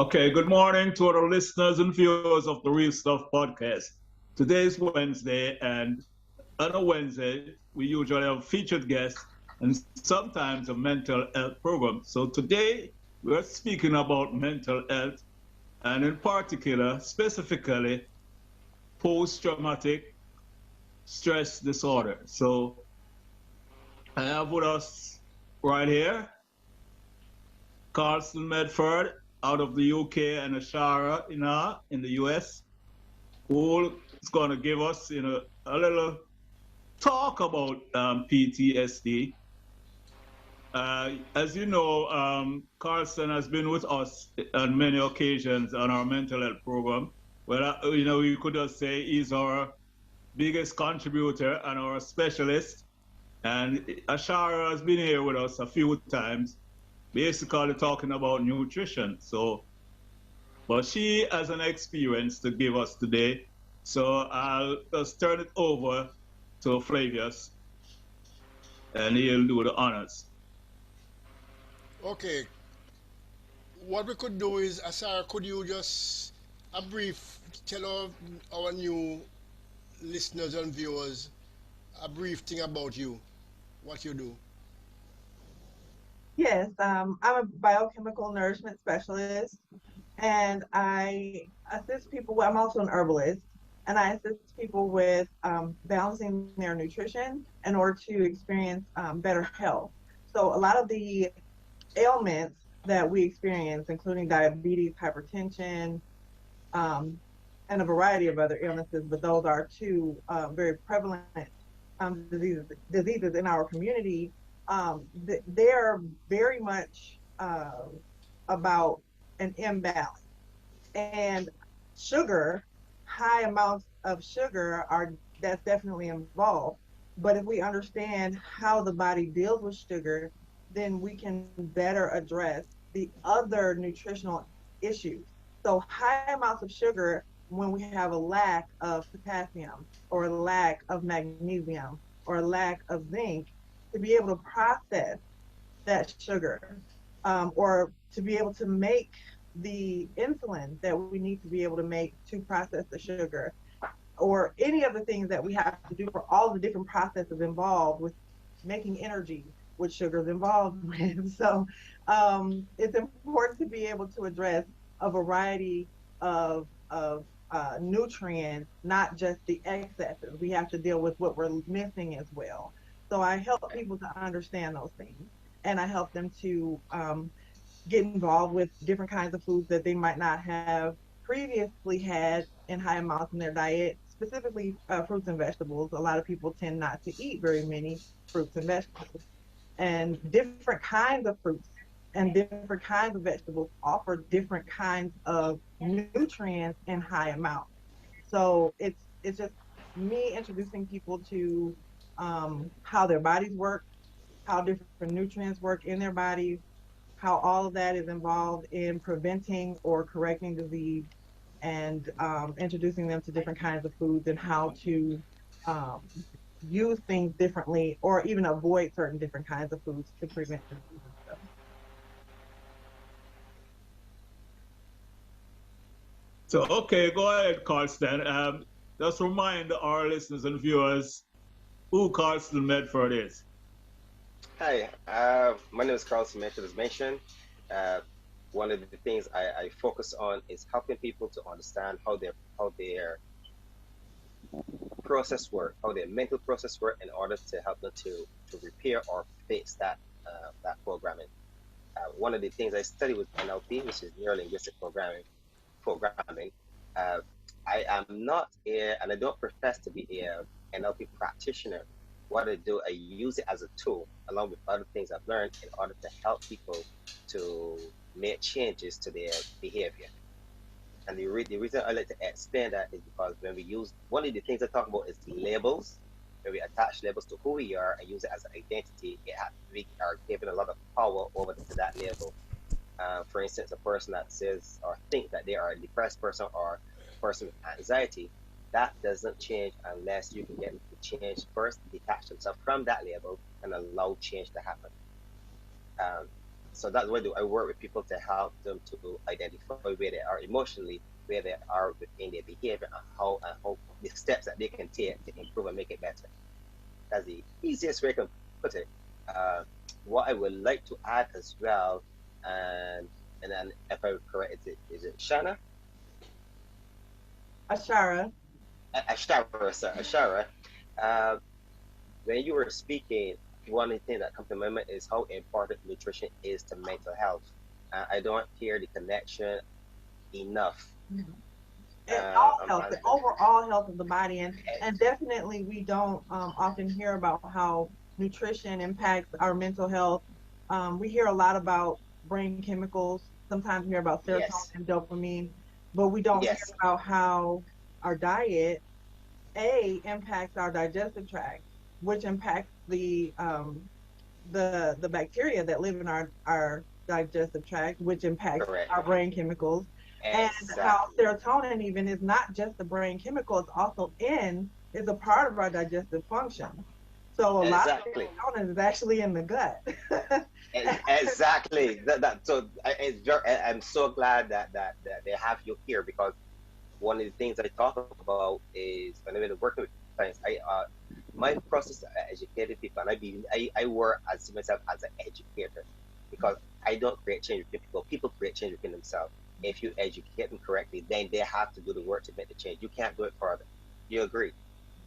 Okay, good morning to our listeners and viewers of the Real Stuff podcast. Today is Wednesday, and on a Wednesday, we usually have featured guests and sometimes a mental health program. So today, we're speaking about mental health, and in particular, specifically, post-traumatic stress disorder. So I have with us right here Carlston Medford out of the UK and Ashara Inaya in the US, who is going to give us a little talk about PTSD. As you know, Carlston has been with us on many occasions on our mental health program. Well, you could just say he's our biggest contributor and our specialist. And Ashara has been here with us a few times, basically talking about nutrition. So, but she has an experience to give us today. So I'll just turn it over to Flavius and he'll do the honors. Okay, what we could do is, Asara, could you just a brief tell our new listeners and viewers a brief thing about you, what you do? Yes, I'm a biochemical nourishment specialist, and I assist people. Well, I'm also an herbalist, and I assist people with balancing their nutrition in order to experience better health. So, a lot of the ailments that we experience, including diabetes, hypertension, um, and a variety of other illnesses, but those are two very prevalent diseases in our community. They're very much about an imbalance. And sugar, high amounts of sugar are that's definitely involved. But if we understand how the body deals with sugar, then we can better address the other nutritional issues. So high amounts of sugar when we have a lack of potassium or a lack of magnesium or a lack of zinc, to be able to process that sugar, or to be able to make the insulin that we need to be able to make to process the sugar, or any of the things that we have to do for all the different processes involved with making energy, which sugar is involved with. So it's important to be able to address a variety of nutrients, not just the excesses. We have to deal with what we're missing as well. So I help people to understand those things, and I help them to get involved with different kinds of foods that they might not have previously had in high amounts in their diet, specifically fruits and vegetables. A lot of people tend not to eat very many fruits and vegetables. And different kinds of fruits and different kinds of vegetables offer different kinds of nutrients in high amounts. So it's just me introducing people to how their bodies work, how different nutrients work in their bodies, how all of that is involved in preventing or correcting disease, and introducing them to different kinds of foods and how to um, use things differently or even avoid certain different kinds of foods to prevent disease and stuff. So, okay, go ahead, Carlston. Just remind our listeners and viewers who Carlston Medford is. Hi, my name is Carlston Medford, as mentioned. Uh, One of the things I focus on is helping people to understand how their process work, how their mental process work, in order to help them to repair or fix that programming. One of the things I study with NLP, which is neuro linguistic programming. Uh, I am not and I don't profess to be a NLP practitioner. What I do, I use it as a tool along with other things I've learned in order to help people to make changes to their behavior. And the reason I like to explain that is because when we use, one of the things I talk about is labels. When we attach labels to who we are and use it as an identity, we are given a lot of power over to that label. For instance, a person that says or think that they are a depressed person or a person with anxiety, that doesn't change unless you can get them to change first, detach themselves from that label, and allow change to happen. Um, So that's why do I work with people to help them to identify where they are emotionally, where they are within their behavior, and how the steps that they can take to improve and make it better. That's the easiest way I can put it. Uh, what I would like to add as well, and then if I'm correct, is it Shana? Ashara. Ashara, sorry, Ashara. Uh, when you were speaking, one of the things that comes to my mind is how important nutrition is to mental health. I don't hear the connection enough. And all Um, health, and, the overall health of the body, and definitely we don't often hear about how nutrition impacts our mental health. We hear a lot about brain chemicals. Sometimes we hear about serotonin yes, and dopamine, but we don't hear yes, about how our diet impacts our digestive tract, which impacts the bacteria that live in our digestive tract, which impacts correct, our brain chemicals, and how exactly, serotonin even is not just the brain chemical; it's also is a part of our digestive function. So a lot of exactly. serotonin is actually in the gut. Exactly. So I'm so glad that they have you here, because one of the things I talk about is when I'm working with clients, my process of educating people, and I work as myself as an educator, because I don't create change within people. People create change within themselves. If you educate them correctly, then they have to do the work to make the change. You can't do it for them. You agree?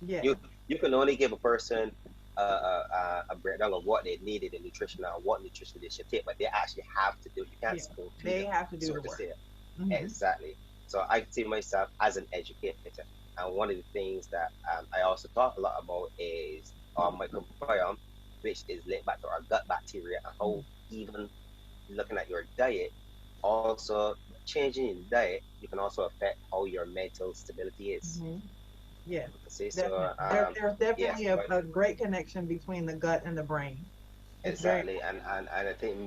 Yeah, You can only give a person a breakdown of what they needed in nutrition and what nutrition they should take, but they actually have to do it. You can't yeah, spoon feed they them, have to do so the to work. say. Hmm. Exactly. So I see myself as an educator. And one of the things that I also talk a lot about is our microbiome, which is linked back to our gut bacteria, and how even looking at your diet, also changing in diet, you can also affect how your mental stability is. Hmm. Yes, See, so definitely. There's yeah, definitely but a great connection between the gut and the brain. It's very exactly, and I think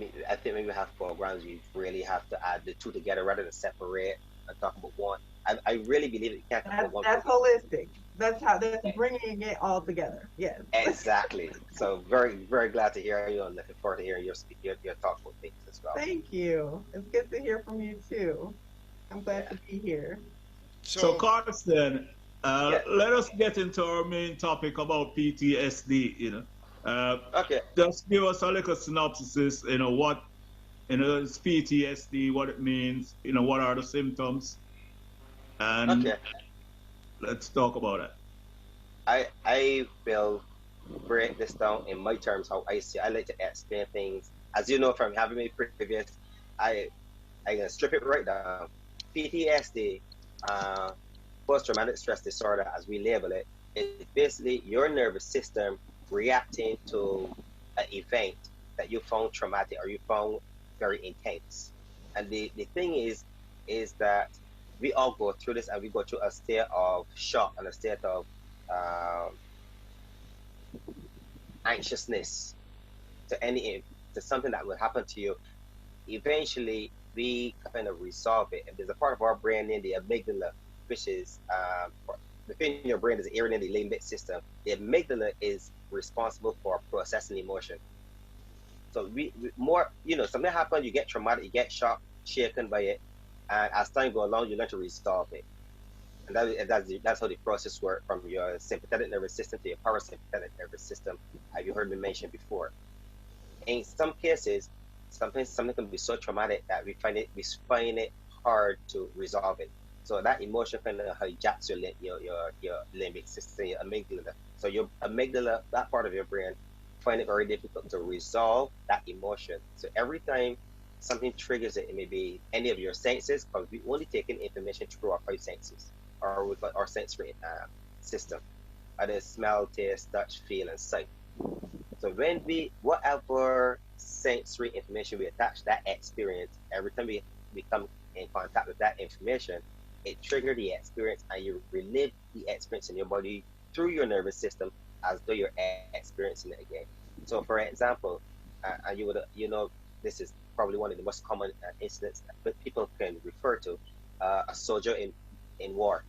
maybe we have programs you really have to add the two together rather than separate and talk about one. I really believe that you can't talk about one That's program. holistic. That's bringing it all together. Yes. Exactly. So very glad to hear you, and looking forward to hearing your talk about things as well. Thank you. It's good to hear from you too. I'm glad Yeah. to be here. So, So, Carlston, Yeah. let us get into our main topic about PTSD. Uh, Okay. just give us a little synopsis. What is PTSD, what it means. What are the symptoms, and Okay. let's talk about it. I will break this down in my terms how I see. I like to explain things. As you know from having me previous, I I can strip it right down. PTSD, uh, post-traumatic stress disorder, as we label it, is basically your nervous system reacting to an event that you found traumatic or you found very intense. And the thing is that we all go through this, and we go through a state of shock and a state of um, anxiousness to to something that will happen to you. Eventually we kind of resolve it. And there's a part of our brain in the amygdala, which is within your brain is the area in the limbic system. The amygdala is responsible for processing emotion. So we more, something happens, you get traumatic, you get shocked, shaken by it, and as time goes along, you learn to resolve it. And that's how the process works, from your sympathetic nervous system to your parasympathetic nervous system. Have you heard me mention before? In some cases, something can be so traumatic that we find it hard to resolve it. So that emotion kind of hijacks your limbic system, your amygdala. So your amygdala, that part of your brain, find it very difficult to resolve that emotion. So every time something triggers it, it may be any of your senses, because we only take in information through our five senses, or we call our sensory system, either smell, taste, touch, feel, and sight. So when whatever sensory information we attach that experience, every time we come in contact with that information, it triggers the experience, and you relive the experience in your body through your nervous system as though you're experiencing it again. So for example, and this is probably one of the most common incidents that people can refer to, a soldier in war.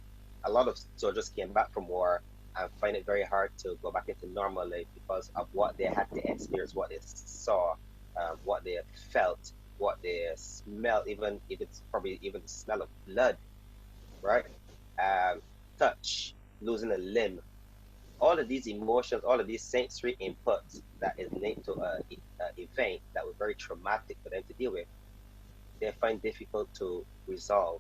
A lot of soldiers came back from war and find it very hard to go back into normal life because of what they had to experience, what they saw, what they have felt, what they smell, even if it's probably even the smell of blood, right? Touch, losing a limb, all of these emotions, all of these sensory inputs that is linked to an event that was very traumatic for them to deal with, they find difficult to resolve.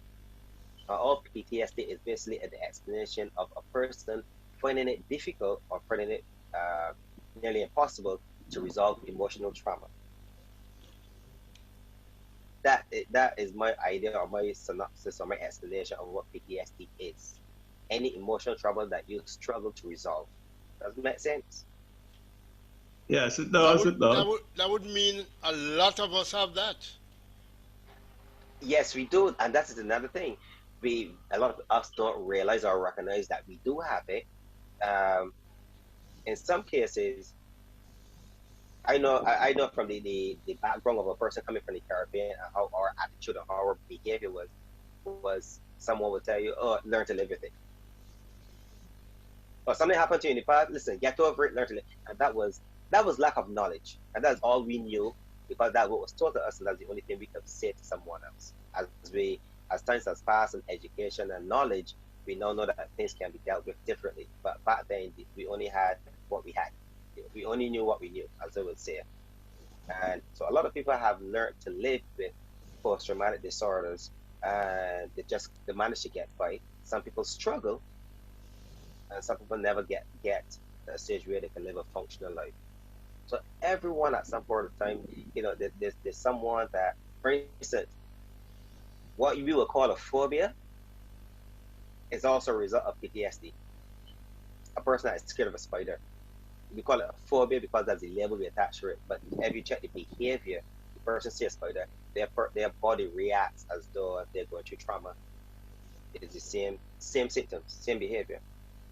All PTSD is basically the explanation of a person finding it difficult or finding it nearly impossible to resolve emotional trauma. That is my idea or my synopsis or my explanation of what PTSD is. Any emotional trouble that you struggle to resolve. Does it make sense? Yes, it That does. would It does. that would mean a lot of us have that. Yes, we do, and that is another thing. A lot of us don't realize or recognize that we do have it. Um, in some cases, I know from the background of a person coming from the Caribbean and how our attitude and how our behavior was someone would tell you, oh, learn to live with it. Or something happened to you in the past, listen, get over it, learn to live. And that was lack of knowledge. And that's all we knew because that's what was taught to us, and that's the only thing we could say to someone else. As time has passed and education and knowledge, we now know that things can be dealt with differently. But back then we only had what we had. We only knew what we knew, as I would say. And so a lot of people have learned to live with post-traumatic disorders and they manage to get by. Some people struggle and some people never get to a stage where they can live a functional life. So everyone at some point of time, there's someone that, for instance, what we would call a phobia is also a result of PTSD. A person that is scared of a spider, we call it a phobia because that's the label we attach to it. But if you check the behavior, the person sees a spider, their body reacts as though they're going through trauma. It's the same symptoms, same behavior.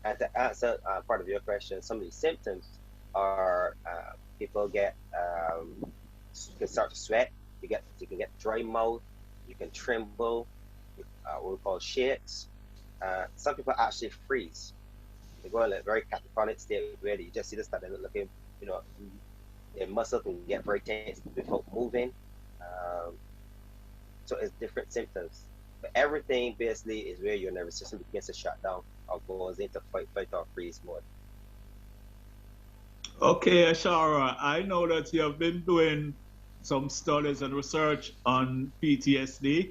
And to answer part of your question, some of the symptoms are people can start to sweat. You can get dry mouth. You can tremble. What we call shakes. Some people actually freeze. They go in a very catatonic state where you just see this that they're looking, their muscle can get very tense before moving. So it's different symptoms. But everything basically is where your nervous system begins to shut down or goes into fight or freeze mode. Okay, Ashara, I know that you have been doing some studies and research on PTSD.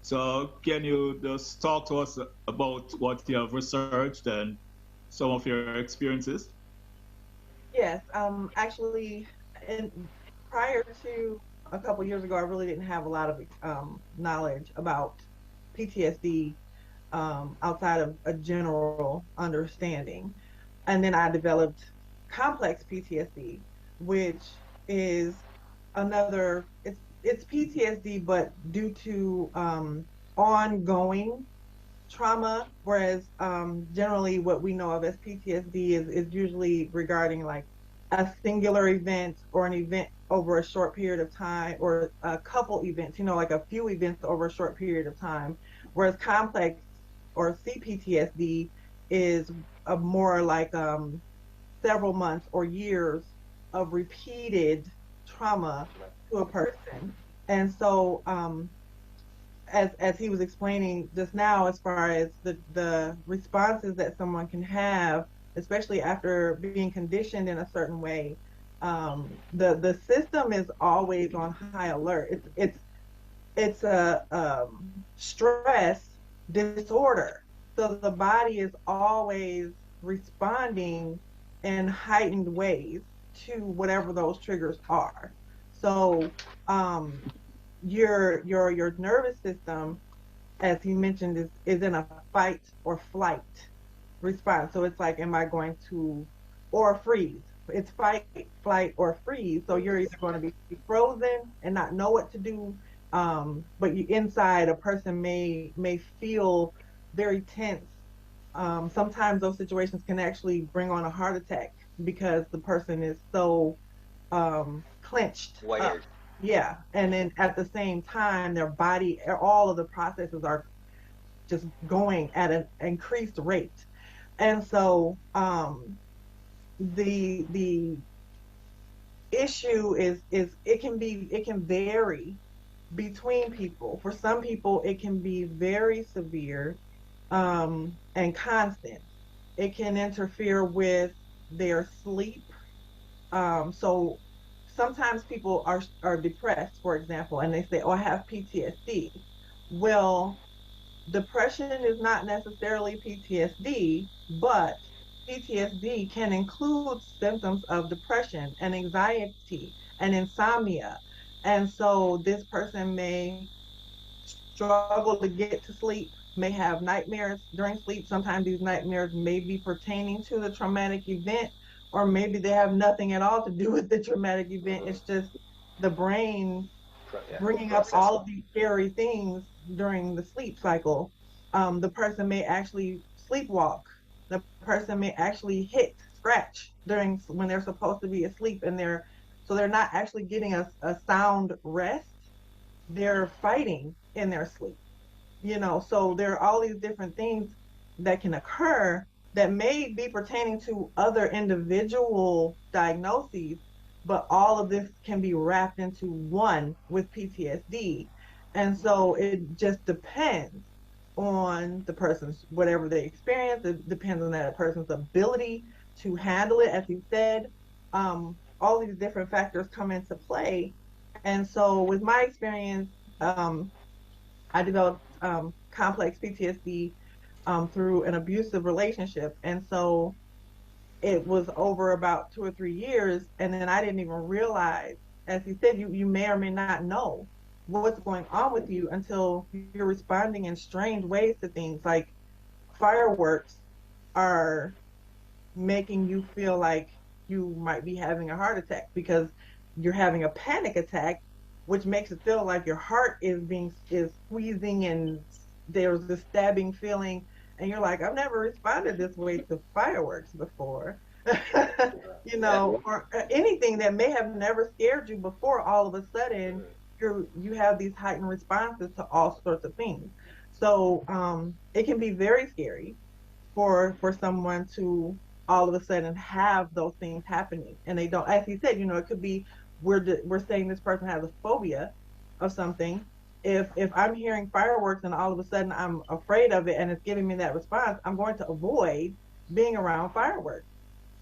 So can you just talk to us about what you have researched and some of your experiences? Yes, actually, and prior to a couple years ago, I really didn't have a lot of knowledge about PTSD outside of a general understanding. And then I developed complex PTSD, which is it's PTSD, but due to ongoing trauma, whereas generally what we know of as PTSD is usually regarding like a singular event or an event over a short period of time or a couple events, like a few events over a short period of time, whereas complex or CPTSD is a more like several months or years of repeated trauma to a person. And so as he was explaining just now, as far as the responses that someone can have, especially after being conditioned in a certain way, the system is always on high alert. It's a stress disorder, so the body is always responding in heightened ways to whatever those triggers are. So your nervous system, as he mentioned, is in a fight or flight response. So it's like, am I going to, or freeze? It's fight, flight, or freeze. So you're either going to be frozen and not know what to do, but inside a person may feel very tense. Sometimes those situations can actually bring on a heart attack because the person is so clenched up. Yeah, and then at the same time, their body, all of the processes are just going at an increased rate, and so the issue is it can vary between people. For some people, it can be very severe and constant. It can interfere with their sleep. So sometimes people are depressed, for example, and they say, "Oh, I have PTSD." Well, depression is not necessarily PTSD, but PTSD can include symptoms of depression and anxiety and insomnia. And so this person may struggle to get to sleep, may have nightmares during sleep. Sometimes these nightmares may be pertaining to the traumatic event, or maybe they have nothing at all to do with the traumatic event. It's just the brain bringing up Process. all of these scary things during the sleep cycle. The person may actually sleepwalk. The person may actually scratch during when they're supposed to be asleep, and they're not actually getting a sound rest. They're fighting in their sleep. So there are all these different things that can occur that may be pertaining to other individual diagnoses, but all of this can be wrapped into one with PTSD. And so it just depends on the person's whatever they experience. It depends on that person's ability to handle it. As you said, all these different factors come into play. And so with my experience, I developed complex PTSD through an abusive relationship. And so it was over about 2 or 3 years. And then I didn't even realize, as you said, you may or may not know what's going on with you until you're responding in strange ways to things. Like fireworks are making you feel like you might be having a heart attack because you're having a panic attack, which makes it feel like your heart is squeezing and there's this stabbing feeling, and you're like, I've never responded this way to fireworks before. Or anything that may have never scared you before, all of a sudden you have these heightened responses to all sorts of things. So it can be very scary for someone to all of a sudden have those things happening, and they don't. As you said, it could be we're saying this person has a phobia of something. If I'm hearing fireworks and all of a sudden I'm afraid of it and it's giving me that response, I'm going to avoid being around fireworks.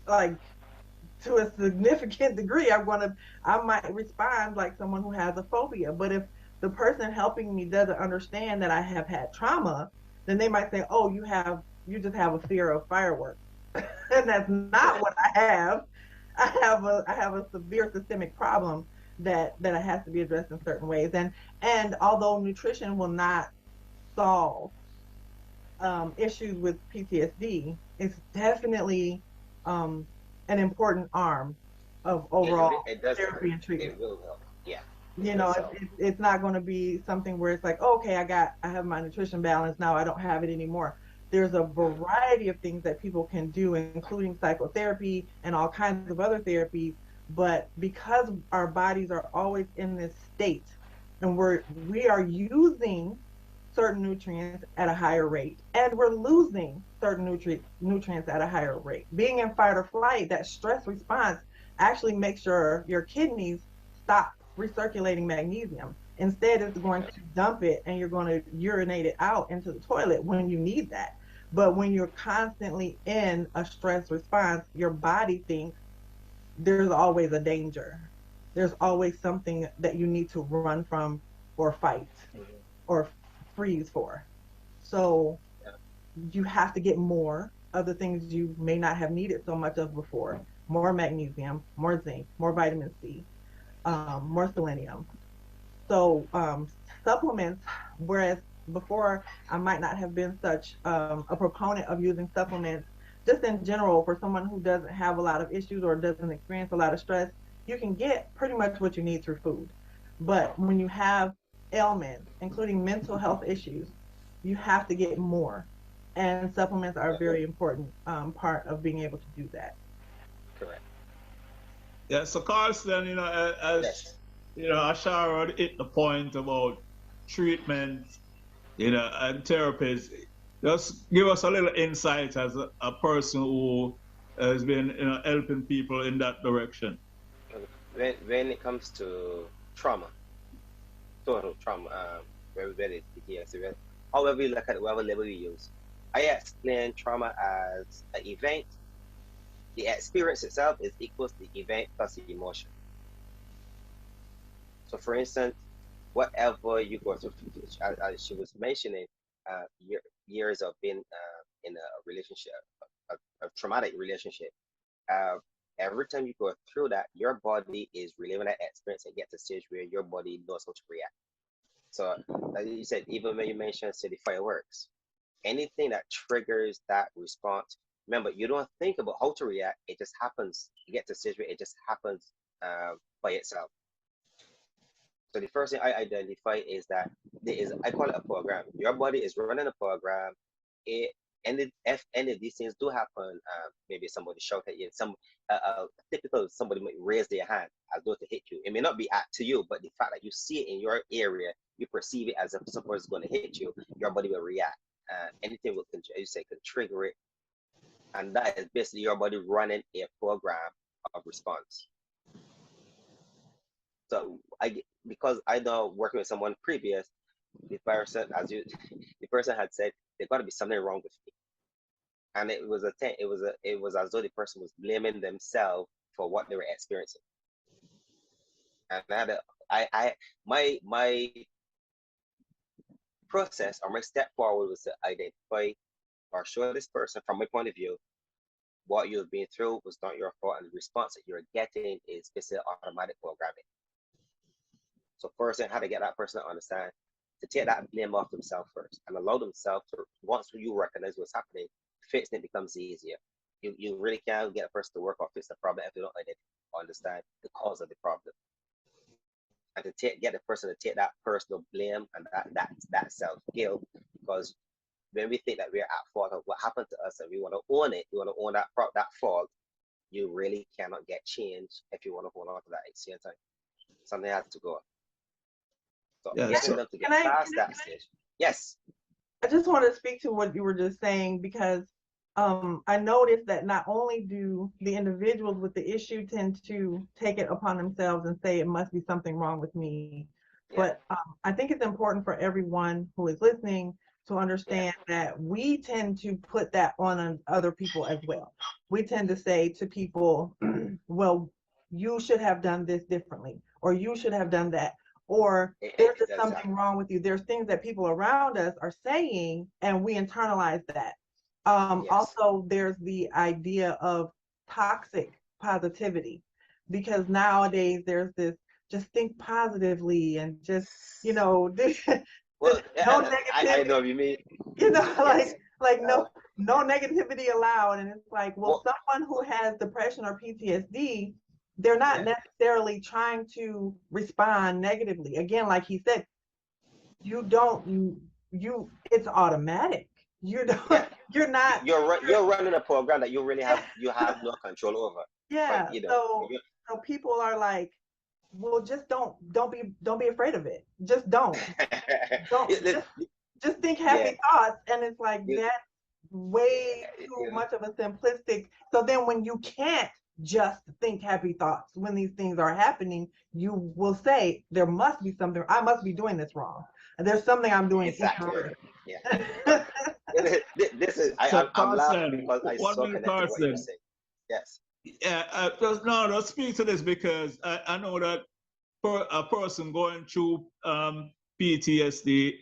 Like to a significant degree, I might respond like someone who has a phobia. But if the person helping me doesn't understand that I have had trauma, then they might say, "Oh, you just have a fear of fireworks," and that's not what I have. I have a severe systemic problem that has to be addressed in certain ways. And although nutrition will not solve issues with PTSD, it's definitely an important arm of overall therapy and treatment. It will help. Yeah. It's not going to be something where it's like, oh, okay, I have my nutrition balance now, I don't have it anymore. There's a variety of things that people can do, including psychotherapy and all kinds of other therapies. But because our bodies are always in this state, and we are using certain nutrients at a higher rate, and we're losing certain nutrients at a higher rate. Being in fight or flight, that stress response actually makes your kidneys stop recirculating magnesium. Instead, it's going to dump it, and you're going to urinate it out into the toilet when you need that. But when you're constantly in a stress response, your body thinks there's always a danger. There's always something that you need to run from or fight or freeze for. So you have to get more of the things you may not have needed so much of before. More magnesium, more zinc, more vitamin C, more selenium. So supplements, whereas before I might not have been such a proponent of using supplements, just in general, for someone who doesn't have a lot of issues or doesn't experience a lot of stress, you can get pretty much what you need through food. But when you have ailments, including mental health issues, you have to get more. And supplements are a very important part of being able to do that. Correct. Yeah, so Carlston, as Ashara hit the point about treatment, and therapies. Just give us a little insight as a person who has been, helping people in that direction. when it comes to trauma, total trauma, whether it's PTSD, however you look at it, whatever label you use, I explain trauma as an event. The experience itself is equals the event plus the emotion. So, for instance, whatever you go through, as she was mentioning, years of being in a relationship, a traumatic relationship. Uh, every time you go through that, your body is reliving that experience and get to a stage where your body knows how to react. So, like you said, even when you mentioned, say, the fireworks, anything that triggers that response, remember, you don't think about how to react, it just happens. You get to a stage where it just happens by itself. So the first thing I identify is that there is, I call it a program. Your body is running a program. It, if any of these things do happen, maybe somebody shout at you, typical somebody might raise their hand as though to hit you. It may not be at to you, but the fact that you see it in your area, you perceive it as if someone is going to hit you, your body will react. Anything will, you say, can trigger it, and that is basically your body running a program of response. So because I know working with someone previous, the person, the person had said there's got to be something wrong with me, and it was as though the person was blaming themselves for what they were experiencing. And my process or my step forward was to identify or show this person from my point of view what you've been through was not your fault, and the response that you're getting is basically automatic programming. So first, I had to get that person to understand, to take that blame off themselves first and allow themselves to, once you recognize what's happening, fixing it becomes easier. You really can't get a person to work or fix the problem if they don't understand the cause of the problem. And to get the person to take that personal blame and that self-guilt, because when we think that we're at fault of what happened to us and we want to own it, we want to own that fault, you really cannot get change if you want to hold on to that at the same time. Something has to go. So Yeah, getting them to get past that stage. Yes. I just want to speak to what you were just saying, because I noticed that not only do the individuals with the issue tend to take it upon themselves and say it must be something wrong with me, but I think it's important for everyone who is listening to understand that we tend to put that on other people as well. We tend to say to people, well, you should have done this differently, or you should have done that, or there's just something wrong with you. There's things that people around us are saying, and we internalize that. Also, there's the idea of toxic positivity, because nowadays there's this just think positively and just, well, no negativity. I know what you mean. No negativity allowed. And it's like, well, someone who has depression or PTSD, they're not necessarily trying to respond negatively. Again, like he said, it's automatic. You're not. You're running a program that you have no control over. Yeah. But, so people are like, well, just don't be afraid of it. Just don't. Just think happy thoughts. And it's like that's way too much of a simplistic. So then when you can't just think happy thoughts when these things are happening, you will say there must be something. I must be doing this wrong. There's something I'm doing. Exactly. Yeah. This is I'm laughing because I so connected to what you're saying. Yes. Yeah. No, speak to this because I know that for a person going through PTSD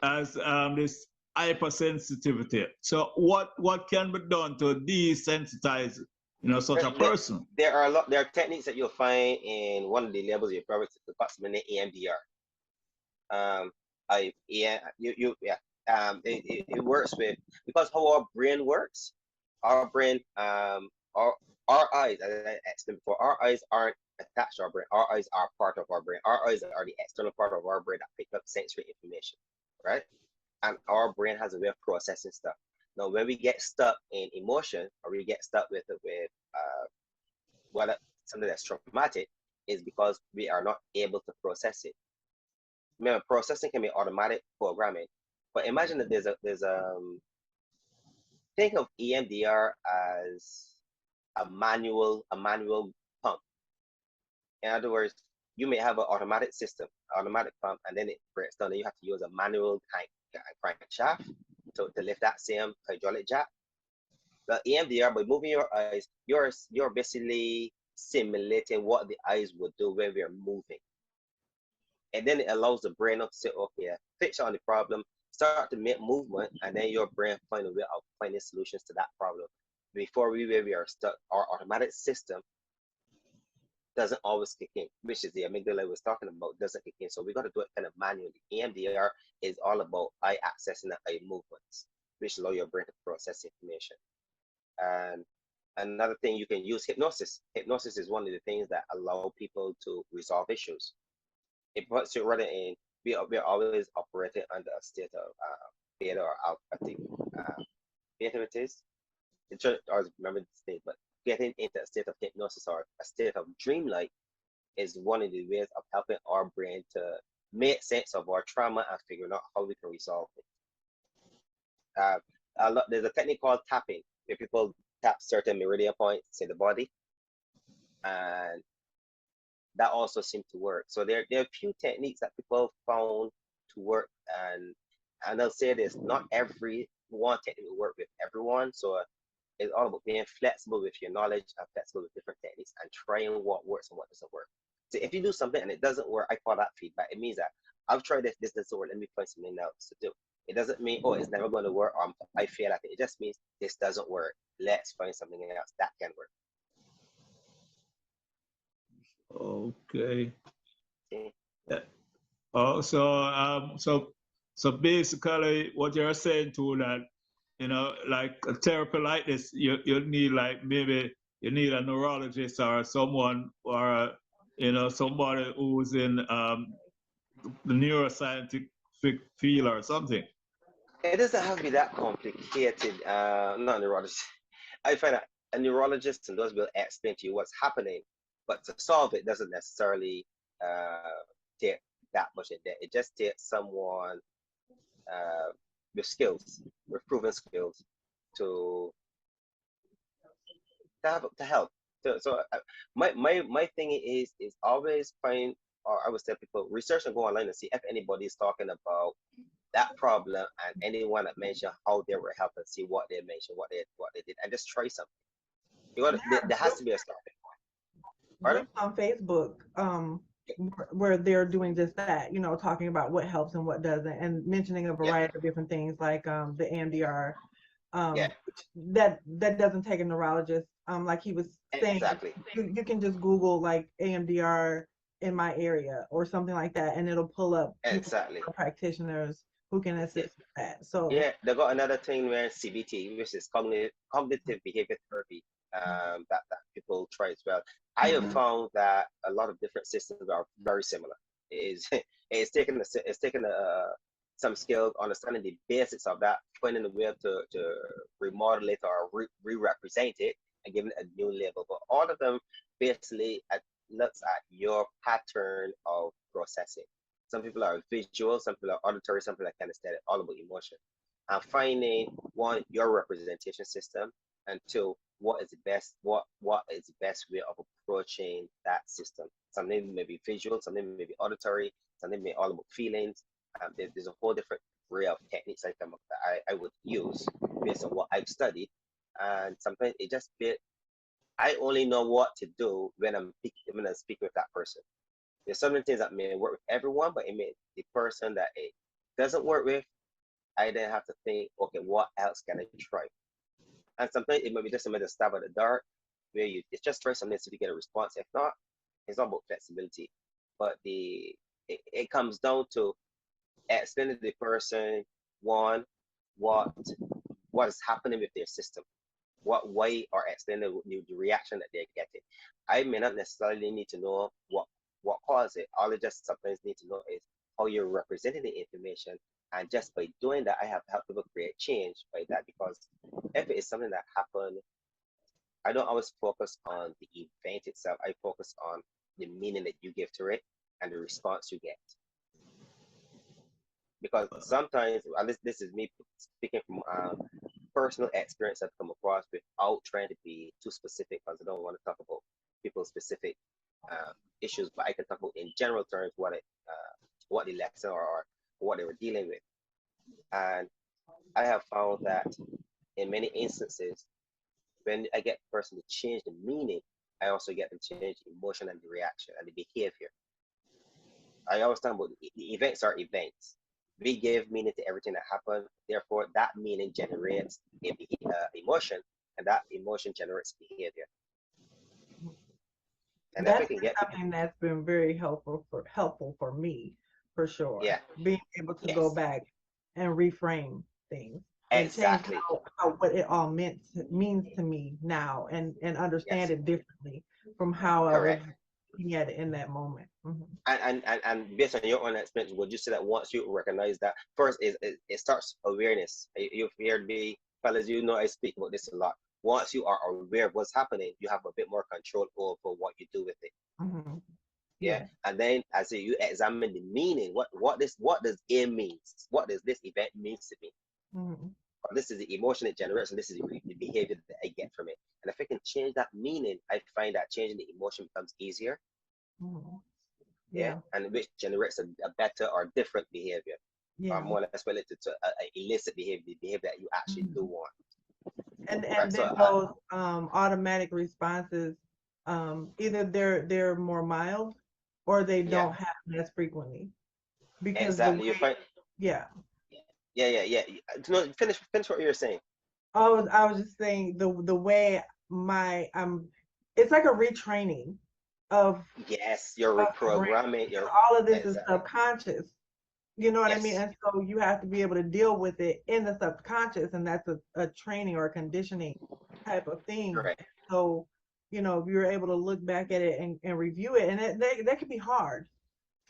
has this hypersensitivity. So what can be done to desensitize such a person? There are techniques that you'll find in one of the labels you probably approximately EMDR. It works with, because how our brain works. Our brain, our eyes, as I explained before, our eyes aren't attached to our brain. Our eyes are part of our brain. Our eyes are the external part of our brain that pick up sensory information, right? And our brain has a way of processing stuff. Now, when we get stuck in emotion, or we get stuck with something that's traumatic, is because we are not able to process it. Remember, processing can be automatic programming, but imagine that think of EMDR as a manual pump. In other words, you may have an automatic system, automatic pump, and then it breaks down, and you have to use a manual crankshaft to lift that same hydraulic jack. The EMDR, by moving your eyes, you're basically simulating what the eyes would do when we're moving. And then it allows the brain to say, okay, fix on the problem, start to make movement, and then your brain find a way of finding solutions to that problem. Before we are stuck, our automatic system doesn't always kick in, which is the amygdala I was talking about, doesn't kick in. So we got to do it kind of manually. EMDR is all about eye access and eye movements, which allow your brain to process information. And another thing, you can use hypnosis. Hypnosis is one of the things that allow people to resolve issues. It puts you rather in, we're always operating under a state of beta or alpha, I think. Beta it is. I always remember the state, but getting into a state of hypnosis or a state of dreamlike is one of the ways of helping our brain to make sense of our trauma and figuring out how we can resolve it. There's a technique called tapping, where people tap certain meridian points in the body, and that also seems to work. So there are a few techniques that people found to work, and I'll say this: not every one technique will work with everyone. So it's all about being flexible with your knowledge and flexible with different techniques and trying what works and what doesn't work. So if you do something and it doesn't work, I call that feedback. It means that I've tried this doesn't work, let me find something else to do. It doesn't mean, oh, it's never going to work, or I fail at it. It just means this doesn't work. Let's find something else that can work. Okay. Okay. Yeah. Oh, so basically, what you're saying to that, like a therapy like this, you need, like, maybe you need a neurologist or someone, or somebody who's in the neuroscientific field or something. It doesn't have to be that complicated. Not a neurologist. I find that a neurologist and those will explain to you what's happening, but to solve it doesn't necessarily take that much in depth. It just takes someone with skills, with proven skills, to help. So my thing is always find, or I would tell people, research and go online and see if anybody is talking about that problem and anyone that mentioned how they were helping, see what they mentioned, what they did, and just try something. There has to be a starting point. Groups on Facebook where they're doing just that, talking about what helps and what doesn't, and mentioning a variety of different things, like the EMDR. That doesn't take a neurologist. Like he was saying, exactly. You can just Google like EMDR in my area or something like that, and it'll pull up exactly practitioners who can assist with that. So yeah, they got another thing where CBT, which is cognitive behavior therapy, that people try as well. I have found that a lot of different systems are very similar. It's taking some skills, understanding the basics of that, finding a way to remodel it or re-represent it and giving it a new label. But all of them basically looks at your pattern of processing. Some people are visual, some people are auditory, some people are kinesthetic, all about emotion. And finding, one, your representation system, and two, what is the best way of approaching that system. Something may be visual, something may be auditory, something may be all about feelings. There's a whole different array of techniques that I would use based on what I've studied. And sometimes it just I only know what to do when I'm speaking with that person. There's some things that may work with everyone, but it may the person that it doesn't work with, I then have to think, okay, what else can I try? And sometimes it might be just a minute stab at the dark, where it's just try something to get a response. If not, it's not about flexibility. But it comes down to explaining to the person, one, what is happening with their system, what way, or explaining the reaction that they're getting. I may not necessarily need to know what caused it. All I just sometimes need to know is how you're representing the information. And just by doing that, I have helped people create change by that, because if it is something that happened, I don't always focus on the event itself. I focus on the meaning that you give to it and the response you get. Because sometimes, at least this is me speaking from personal experience I've come across without trying to be too specific, because I don't want to talk about people specific. issues, but I can talk about in general terms what the lesson or what they were dealing with. And I have found that in many instances, when I get the person to change the meaning, I also get them to change the emotion and the reaction and the behavior. I always talk about the events are events. We give meaning to everything that happened. Therefore, that meaning generates emotion, and that emotion generates behavior. And That's if we can get something that's been very helpful for me, for sure. yeah, Being able to yes, go back and reframe things and exactly, change how what it all means to me now, and understand yes, it differently from how I was correct. looking at it in that moment. And based on your own experience, would you say that once you recognize that, first is it starts awareness? You've heard me, fellas, you know I speak about this a lot. Once you are aware of what's happening, you have a bit more control over what you do with it. Mm-hmm. Yeah. And then as you examine the meaning, what does it means? What does this event means to me? Mm-hmm. Or this is the emotion it generates, and this is the behavior that I get from it. And if I can change that meaning, I find that changing the emotion becomes easier. Mm-hmm. Yeah. And which generates a better or different behavior, or Yeah. more or less related to a illicit behavior, the behavior that you actually do want. And Right. then So those automatic responses, either they're more mild or they yeah, don't happen as frequently, because the exactly. You way, find yeah. yeah. No, finish what you're saying. I was just saying the way my it's like a retraining of Yes, you're the brain, reprogramming. because You're all of this is exactly subconscious. You know what I mean? yes, And so you have to be able to deal with it in the subconscious, and that's a training or a conditioning type of thing. correct. So, if you're able to look back at it and review it, and that can be hard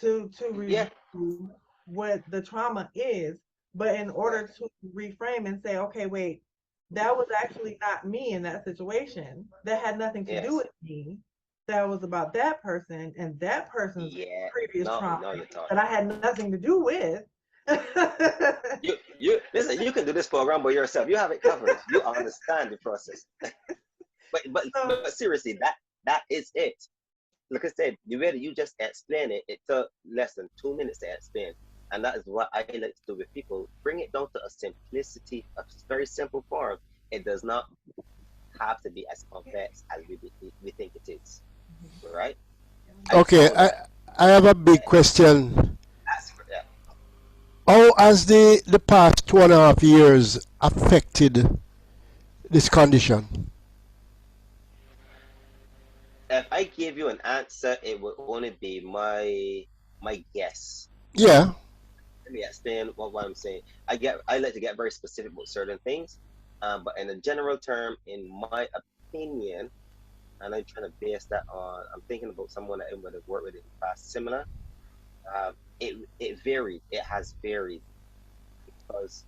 to Yeah, review what the trauma is, but in right. order to reframe and say, okay, wait, that was actually not me in that situation. That had nothing to do Yes. with me. That was about that person and that person's Yeah. previous No, trauma no, you're talking. that I had nothing to do with. You listen. You can do this program by yourself. You have it covered. You understand the process. So, But seriously, that is it. Like I said, the way that you just explain it, it took less than 2 minutes to explain. And that is what I like to do with people. Bring it down to a simplicity, a very simple form. It does not have to be as complex as we think it is. Right? I Okay, found that I have a big question. that's yeah. How has the past 2.5 years affected this condition? If I give you an answer, it will only be my guess. Yeah. Let me explain what I'm saying. I like to get very specific about certain things, but in a general term, in my opinion, and I'm trying to base that on. I'm thinking about someone that I would have worked with in the past, similar. It varied. It has varied because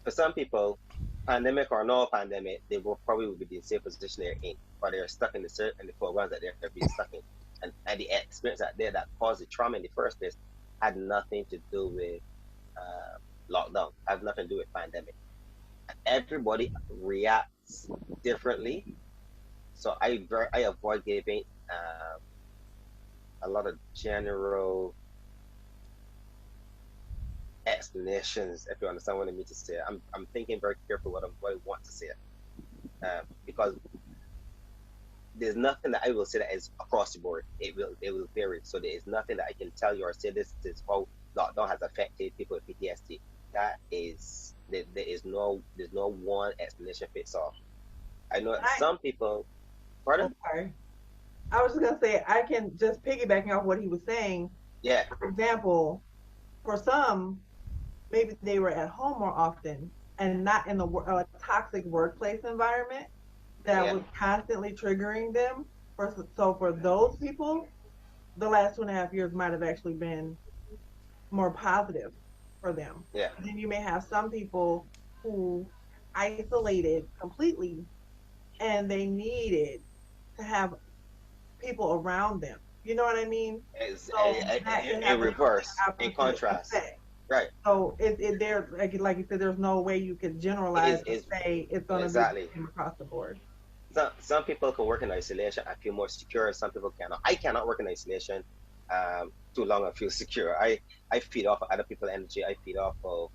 for some people, pandemic or no pandemic, they will probably be in the same position they're in, or they're stuck in the programs that they're being stuck in, and the experience that caused the trauma in the first place had nothing to do with lockdown, had nothing to do with pandemic. Everybody reacts differently, so I avoid giving a lot of general explanations. If you understand what I mean to say, I'm thinking very careful what I want to say, because there's nothing that I will say that is across the board. It will vary. So there is nothing that I can tell you or say this is how lockdown has affected people with PTSD. There's no one explanation fits all. I know some people. Pardon? sorry. I was just gonna say, I can just piggybacking off what he was saying. Yeah, For example, for some, maybe they were at home more often and not in a toxic workplace environment that yeah, was constantly triggering them. So for those people, the last 2.5 years might have actually been more positive for them. yeah, Then you may have some people who isolated completely, and they needed to have people around them. You know what I mean? it's So that can in have the complete reverse, in opposite contrast. effect. Right. So it there, like you said, there's no way you could generalize and Is say it's going to be the exactly. same across the board. some people can work in isolation and feel more secure. Some people cannot. I cannot work in isolation too long and feel secure. I feed off of other people's energy. I feed off of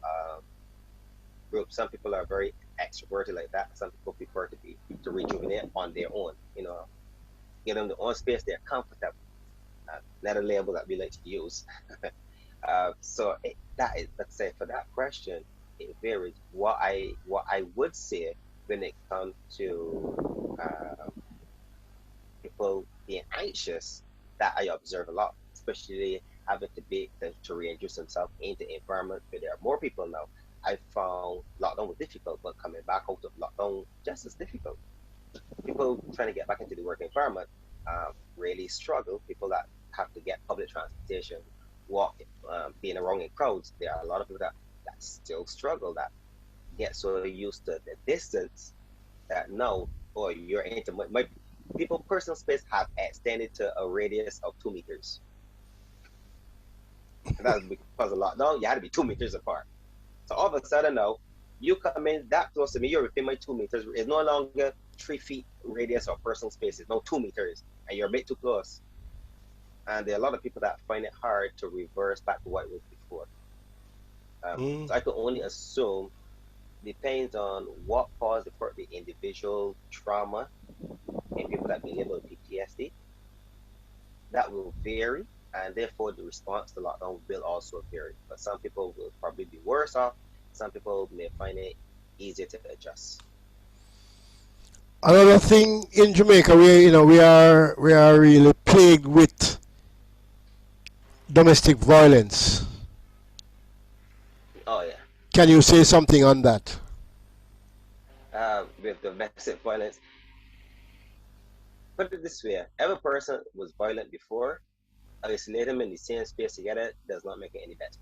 groups. Some people are very extroverted like that. Some people prefer to rejuvenate on their own. Give them their own space. They're comfortable. Not a label that we like to use. That is, let's say, for that question, it varies. What I would say when it comes to people being anxious, that I observe a lot, especially having to reintroduce themselves into environment where there are more people now. I found lockdown was difficult, but coming back out of lockdown just as difficult. People trying to get back into the work environment really struggle. People that have to get public transportation, walk, being around in crowds, there are a lot of people that still struggle, that get so used to the distance that now, or you're into my people personal space have extended to a radius of 2 meters. And that's because of lockdown, you had to be 2 meters apart. So all of a sudden now, you come in that close to me, you're within my 2 meters. It's no longer 3 feet radius of personal space, it's now 2 meters, and you're a bit too close. And there are a lot of people that find it hard to reverse back to what it was before. Mm. So I could only assume, depends on what caused the individual trauma in people that been able to PTSD. That will vary, and therefore the response to lockdown will also vary. But some people will probably be worse off. Some people may find it easier to adjust. Another thing in Jamaica, we are really plagued with domestic violence. Oh yeah. Can you say something on that? With domestic violence, put it this way: every person was violent before. Isolate them in the same space together does not make it any better.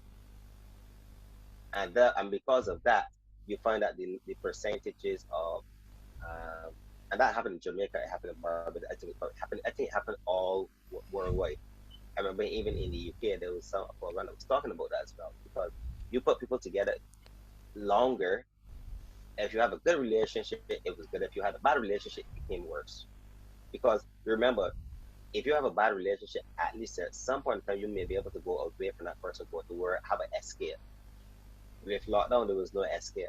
And because of that, you find that the percentages of and that happened in Jamaica, it happened in Barbados, I think it happened all worldwide. I remember even in the UK there was some program that was talking about that as well, because you put people together longer. If you have a good relationship, it was good. If you had a bad relationship, it became worse. Because remember, if you have a bad relationship, at least at some point in time, you may be able to go away from that person, go to work, have an escape. With lockdown, there was no escape.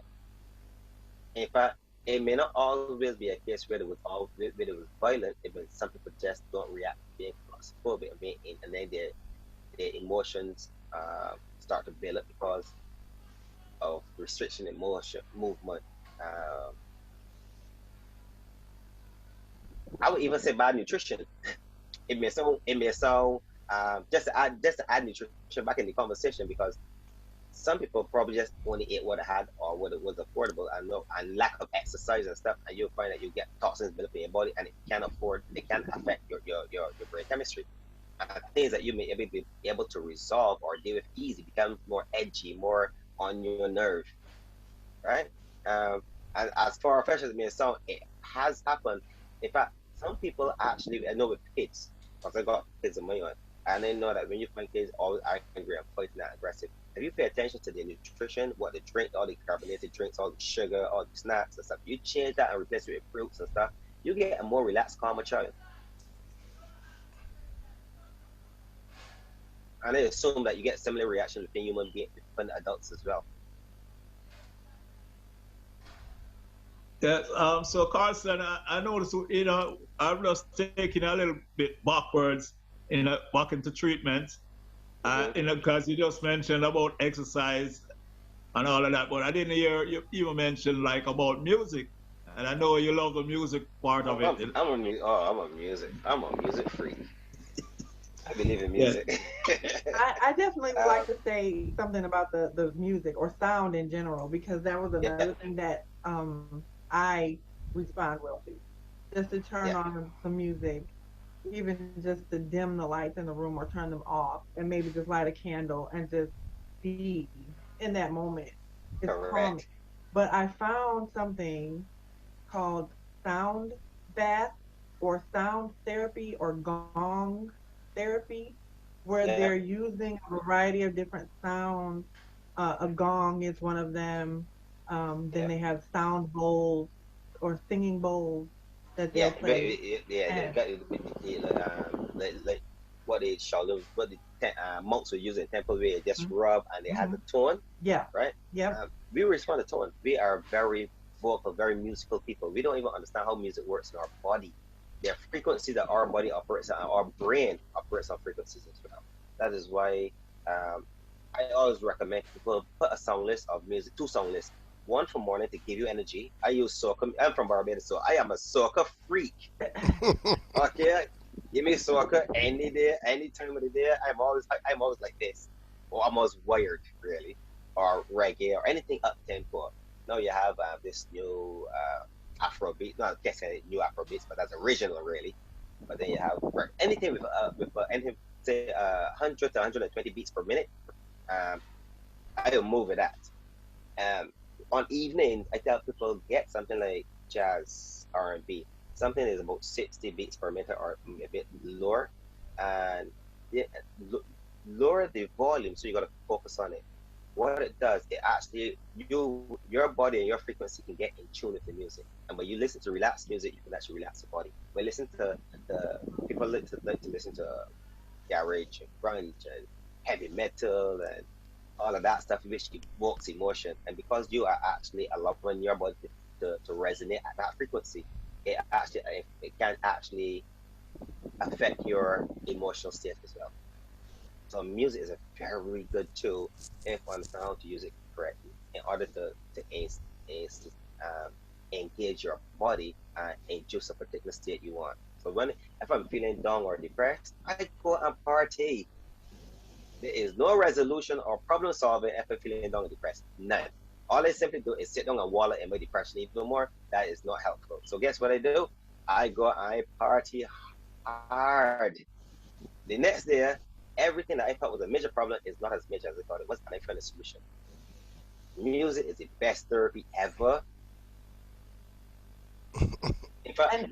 In fact, it may not always be a case where there was violent. Some people just don't react being claustrophobic and then their emotions start to build up because of restriction in motion movement. Um, I would even say bad nutrition. It may sound just to add nutrition back in the conversation, because some people probably just only ate what it had or what it was affordable, and lack of exercise and stuff, and you'll find that you get toxins built up in your body, and it can affect your brain chemistry. Things that you may be able to resolve or deal with easy become more edgy, more on your nerve, right? Um, and as far fresh as it may sound, it has happened. In fact, some people actually, I know with kids, because I got kids of my own, and I know that when you find kids always angry and fighting and aggressive, if you pay attention to their nutrition, what they drink, all the carbonated drinks, all the sugar, all the snacks and stuff, you change that and replace it with fruits and stuff, you get a more relaxed, calmer child. And I assume that you get similar reaction within human beings, within adults as well. Yeah, so Carlson, I noticed, I'm just taking a little bit backwards, back into treatment, Hmm. because you just mentioned about exercise and all of that, but I didn't hear you even mention like about music, and I know you love the music part of it. I'm a music freak. I believe in Yeah, music. I definitely would uh, like to say something about the music or sound in general, because that was yeah, another thing that I respond well to. Just to turn yeah, on some music, even just to dim the lights in the room or turn them off, and maybe just light a candle and just be in that moment. It's calming. correct. But I found something called sound bath or sound therapy or gong therapy, where they're Yeah, using a variety of different sounds. A gong is one of them. Then yeah, they have sound bowls or singing bowls, that they'll play. Yeah, they And got like what they show, what the monks were using in temple where they just rub and they had the tone, yeah, right? yep. We respond to tone. We are very vocal, very musical people. We don't even understand how music works in our body. There are frequencies that our body operates on, our brain operates on frequencies as well. That is why I always recommend people put a song list of music, 2 song lists. One for morning to give you energy. I use soca. I'm from Barbados, so I am a soca freak. Okay, give me soca any day, any time of the day. I'm always like this, or I'm always wired really, or reggae or anything up tempo. Now you have this new Afrobeat. Not I guess new Afrobeats, but that's original really. But then you have anything with anything say 100 to 120 beats per minute. Um, I'll move with that. On evenings, I tell people get something like jazz R&B. Something is about 60 beats per minute or a bit lower, and yeah, lower the volume. So you got to focus on it. What it does, it actually your body and your frequency can get in tune with the music. And when you listen to relaxed music, you can actually relax your body. When you listen to the people like to listen to garage and grunge and heavy metal and all of that stuff which evokes emotion. And because you are actually allowing your body to resonate at that frequency, it can actually affect your emotional state as well. So music is a very good tool if you understand how to use it correctly in order to um, engage your body and induce a particular state you want. So if I'm feeling down or depressed, I go and party. There is no resolution or problem solving if I'm feeling down and depressed. None. All I simply do is sit down and wallow in my depression even more. That is not helpful. So guess what I do? I go and I party hard. The next day, everything that I thought was a major problem is not as major as I thought it was, and I found a solution. Music is the best therapy ever. In fact, And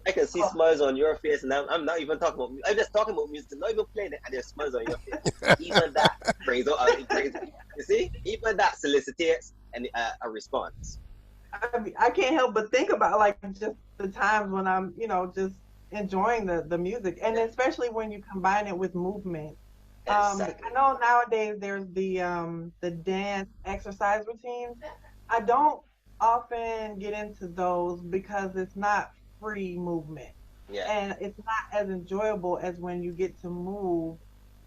I can see smiles on your face, and I'm not even talking about. I'm just talking about music, not even playing it, and there's smiles on your face. Even that praise, you see, even that solicitates a response. I can't help but think about like just the times when I'm, just enjoying the music, and especially when you combine it with movement. Exactly. I know nowadays there's the dance exercise routines. I don't often get into those because it's not free movement, Yeah. and it's not as enjoyable as when you get to move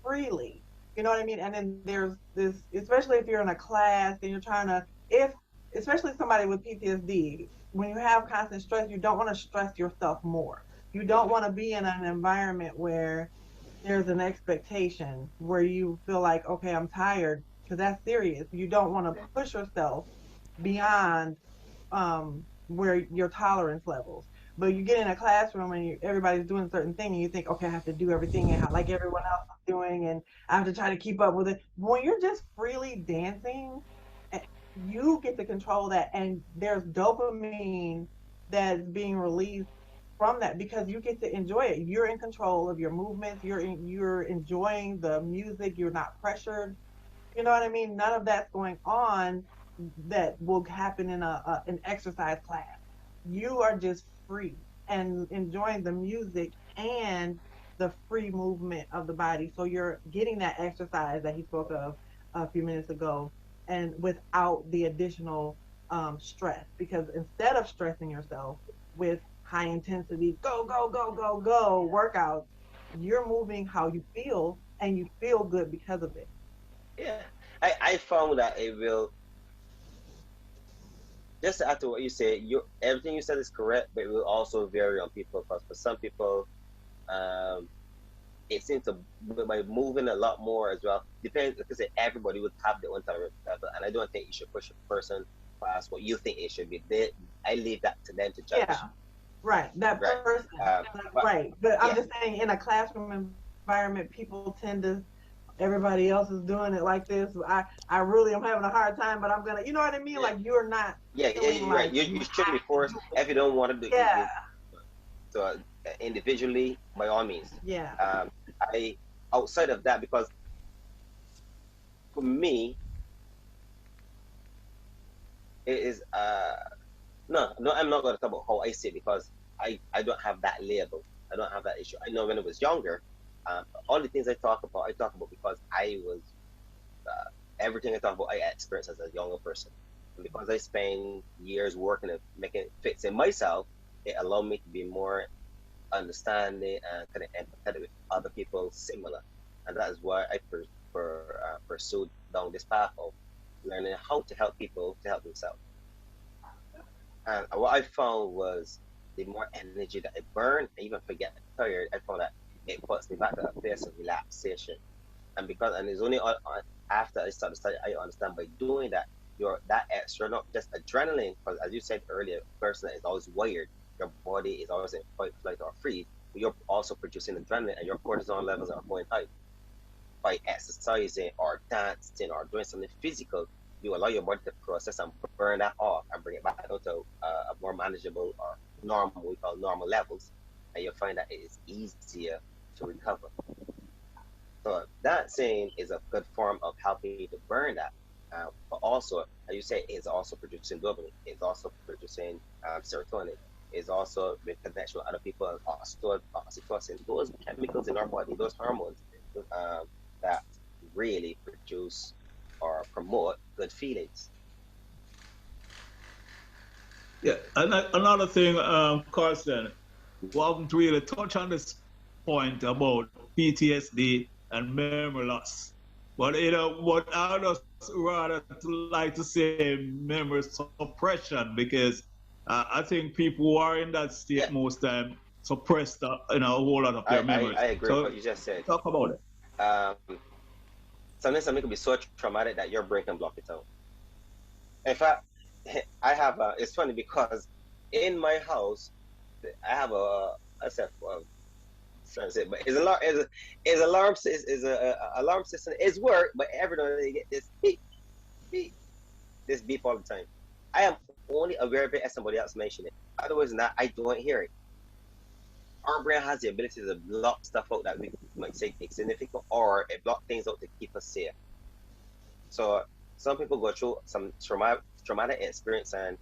freely. You know what I mean? And then there's this, especially if you're in a class and you're trying to, if especially somebody with PTSD, when you have constant stress, you don't want to stress yourself more. You don't want to be in an environment where there's an expectation where you feel like, okay, I'm tired, because that's serious. You don't want to push yourself beyond where your tolerance levels. But you get in a classroom and everybody's doing a certain thing, and you think, okay, I have to do everything like everyone else is doing, and I have to try to keep up with it. When you're just freely dancing, you get to control that, and there's dopamine that's being released from that because you get to enjoy it. You're in control of your movements. You're enjoying the music. You're not pressured. You know what I mean? None of that's going on that will happen in an exercise class. You are just free and enjoying the music and the free movement of the body. So you're getting that exercise that he spoke of a few minutes ago, and without the additional stress. Because instead of stressing yourself with high intensity, go, go, go, go, go workouts, you're moving how you feel, and you feel good because of it. Yeah. I found that it will just to add to what you say, everything you said is correct, but it will also vary on people because for some people, um, it seems to by moving a lot more as well. Depends because everybody would have their own tolerance level, and I don't think you should push a person past what you think it should be. I leave that to them to judge. Yeah, right. That Right. person, But right. But I'm yeah, just saying, in a classroom environment, people tend to, everybody else is doing it like this. I really am having a hard time, but I'm gonna, you know what I mean? yeah, Like you're not feeling you're right. like You you shouldn't be have to forced do it. if you don't want to do Yeah, it. So individually, by all means. yeah. I outside of that because for me, it is No, I'm not going to talk about how I see it because I don't have that label. I don't have that issue. I know when I was younger, all the things I talk about because I was everything I talk about, I experienced as a younger person. And because I spend years working and making it fits in myself, it allowed me to be more understanding and kind of empathetic with other people similar. And that is why I pursued down this path of learning how to help people to help themselves. And what I found was the more energy that I burn, I even forget tired, I found that it puts me back to a place of relaxation. And it's only after I started studying, I understand by doing that, that extra, not just adrenaline, because as you said earlier, a person that is always wired, your body is always in fight, flight, or freeze, but you're also producing adrenaline and your cortisol levels are going high. By exercising or dancing or doing something physical, you allow your body to process and burn that off and bring it back down to a more manageable or normal, we call normal levels, and you'll find that it is easier to recover. So that saying is a good form of helping you to burn that. But also, as you say, it's also producing dopamine. It's also producing serotonin. It's also with connection with other people, oxytocin. Those chemicals in our body, those hormones that really produce or promote good feelings. Yeah, and another thing, Carlston, we haven't really touched on this point about PTSD and memory loss. But what I just rather like to say memory suppression because I think people who are in that Yeah, state most time suppress a whole lot of their I memories. agree with what So you just said. talk about it. Um, something could be so traumatic that your brain can block it out. In fact, I have it's funny because in my house, I have I said, trying to say, but is alarm is a alarm system. It's work, but every now and then you get this beep beep this beep all the time. I am only aware of it as somebody else mentioned it. Otherwise than that, I don't hear it. Our brain has the ability to block stuff out that we might say insignificant, or it block things out to keep us safe. So some people go through some traumatic experience and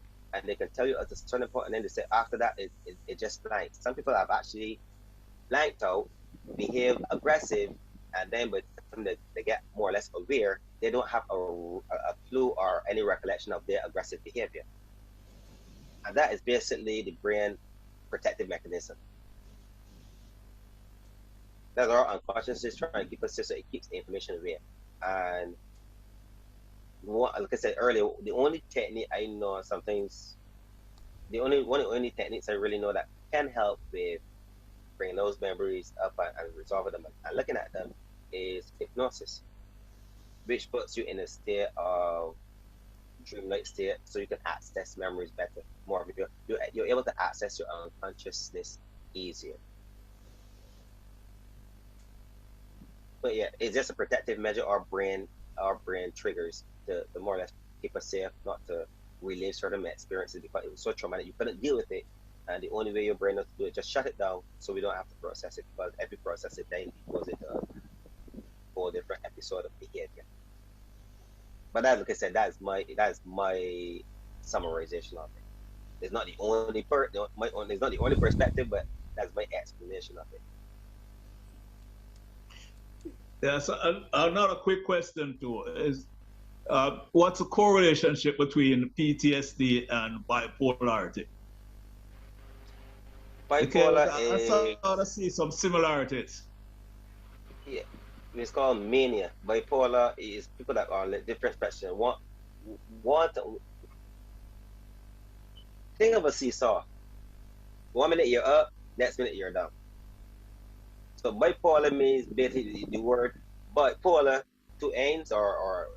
they can tell you at a certain point, and then they say after that it just blanks. Some people have actually blanked out, behave aggressive, and then by the time they get more or less aware, they don't have a clue or any recollection of their aggressive behavior. And that is basically the brain protective mechanism. That's our unconscious is trying to keep us safe so it keeps the information aware. And like I said earlier, the only technique I know sometimes, one of the only techniques I really know that can help with bringing those memories up and resolving them and looking at them is hypnosis, which puts you in a state of dreamlike state so you can access memories better, more. You're able to access your unconsciousness easier. But yeah, it's just a protective measure. Our brain triggers to more or less keep us safe, not to relive certain experiences because it was so traumatic you couldn't deal with it. And the only way your brain knows to do it, just shut it down so we don't have to process it, because every process it then goes into a whole different episode of behavior. But that, like I said, that's my summarization of it. It's not the only it's not the only perspective, but that's my explanation of it. Yeah, so another quick question too is what's the correlation between PTSD and bipolarity? Because Bipolar I is, sort of see some similarities. yeah, it's called mania. Bipolar is people that are on different spectrum. Want think of a seesaw. 1 minute you're up, next minute you're down. So bipolar means basically the word bipolar, two ends or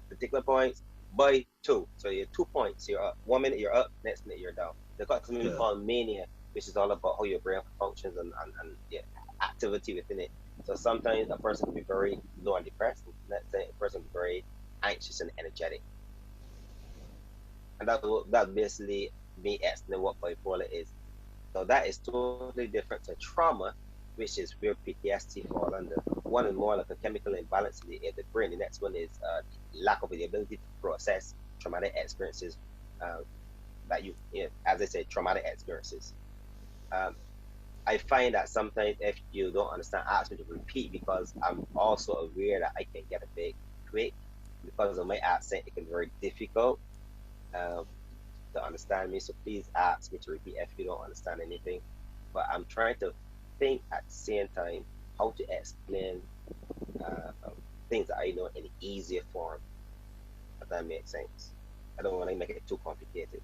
particular points, by two. So you're 2 points. You're up. 1 minute you're up, next minute you're down. They've got something we Yeah. call mania, which is all about how your brain functions and yeah, activity within it. So sometimes a person can be very low and depressed. Let's say a person can be very anxious and energetic. And that basically me explaining what bipolar is. So that is totally different to trauma, which is where PTSD fall under. One is more like a chemical imbalance in the brain. The next one is lack of the ability to process traumatic experiences uh, that you know, as I said, traumatic experiences. I find that sometimes if you don't understand, ask me to repeat because I'm also aware that I can get a bit quick because of my accent. It can be very difficult um, to understand me. So please ask me to repeat if you don't understand anything. But I'm trying to think at the same time how to explain things that I know in easier form. If that makes sense. I don't want to make it too complicated.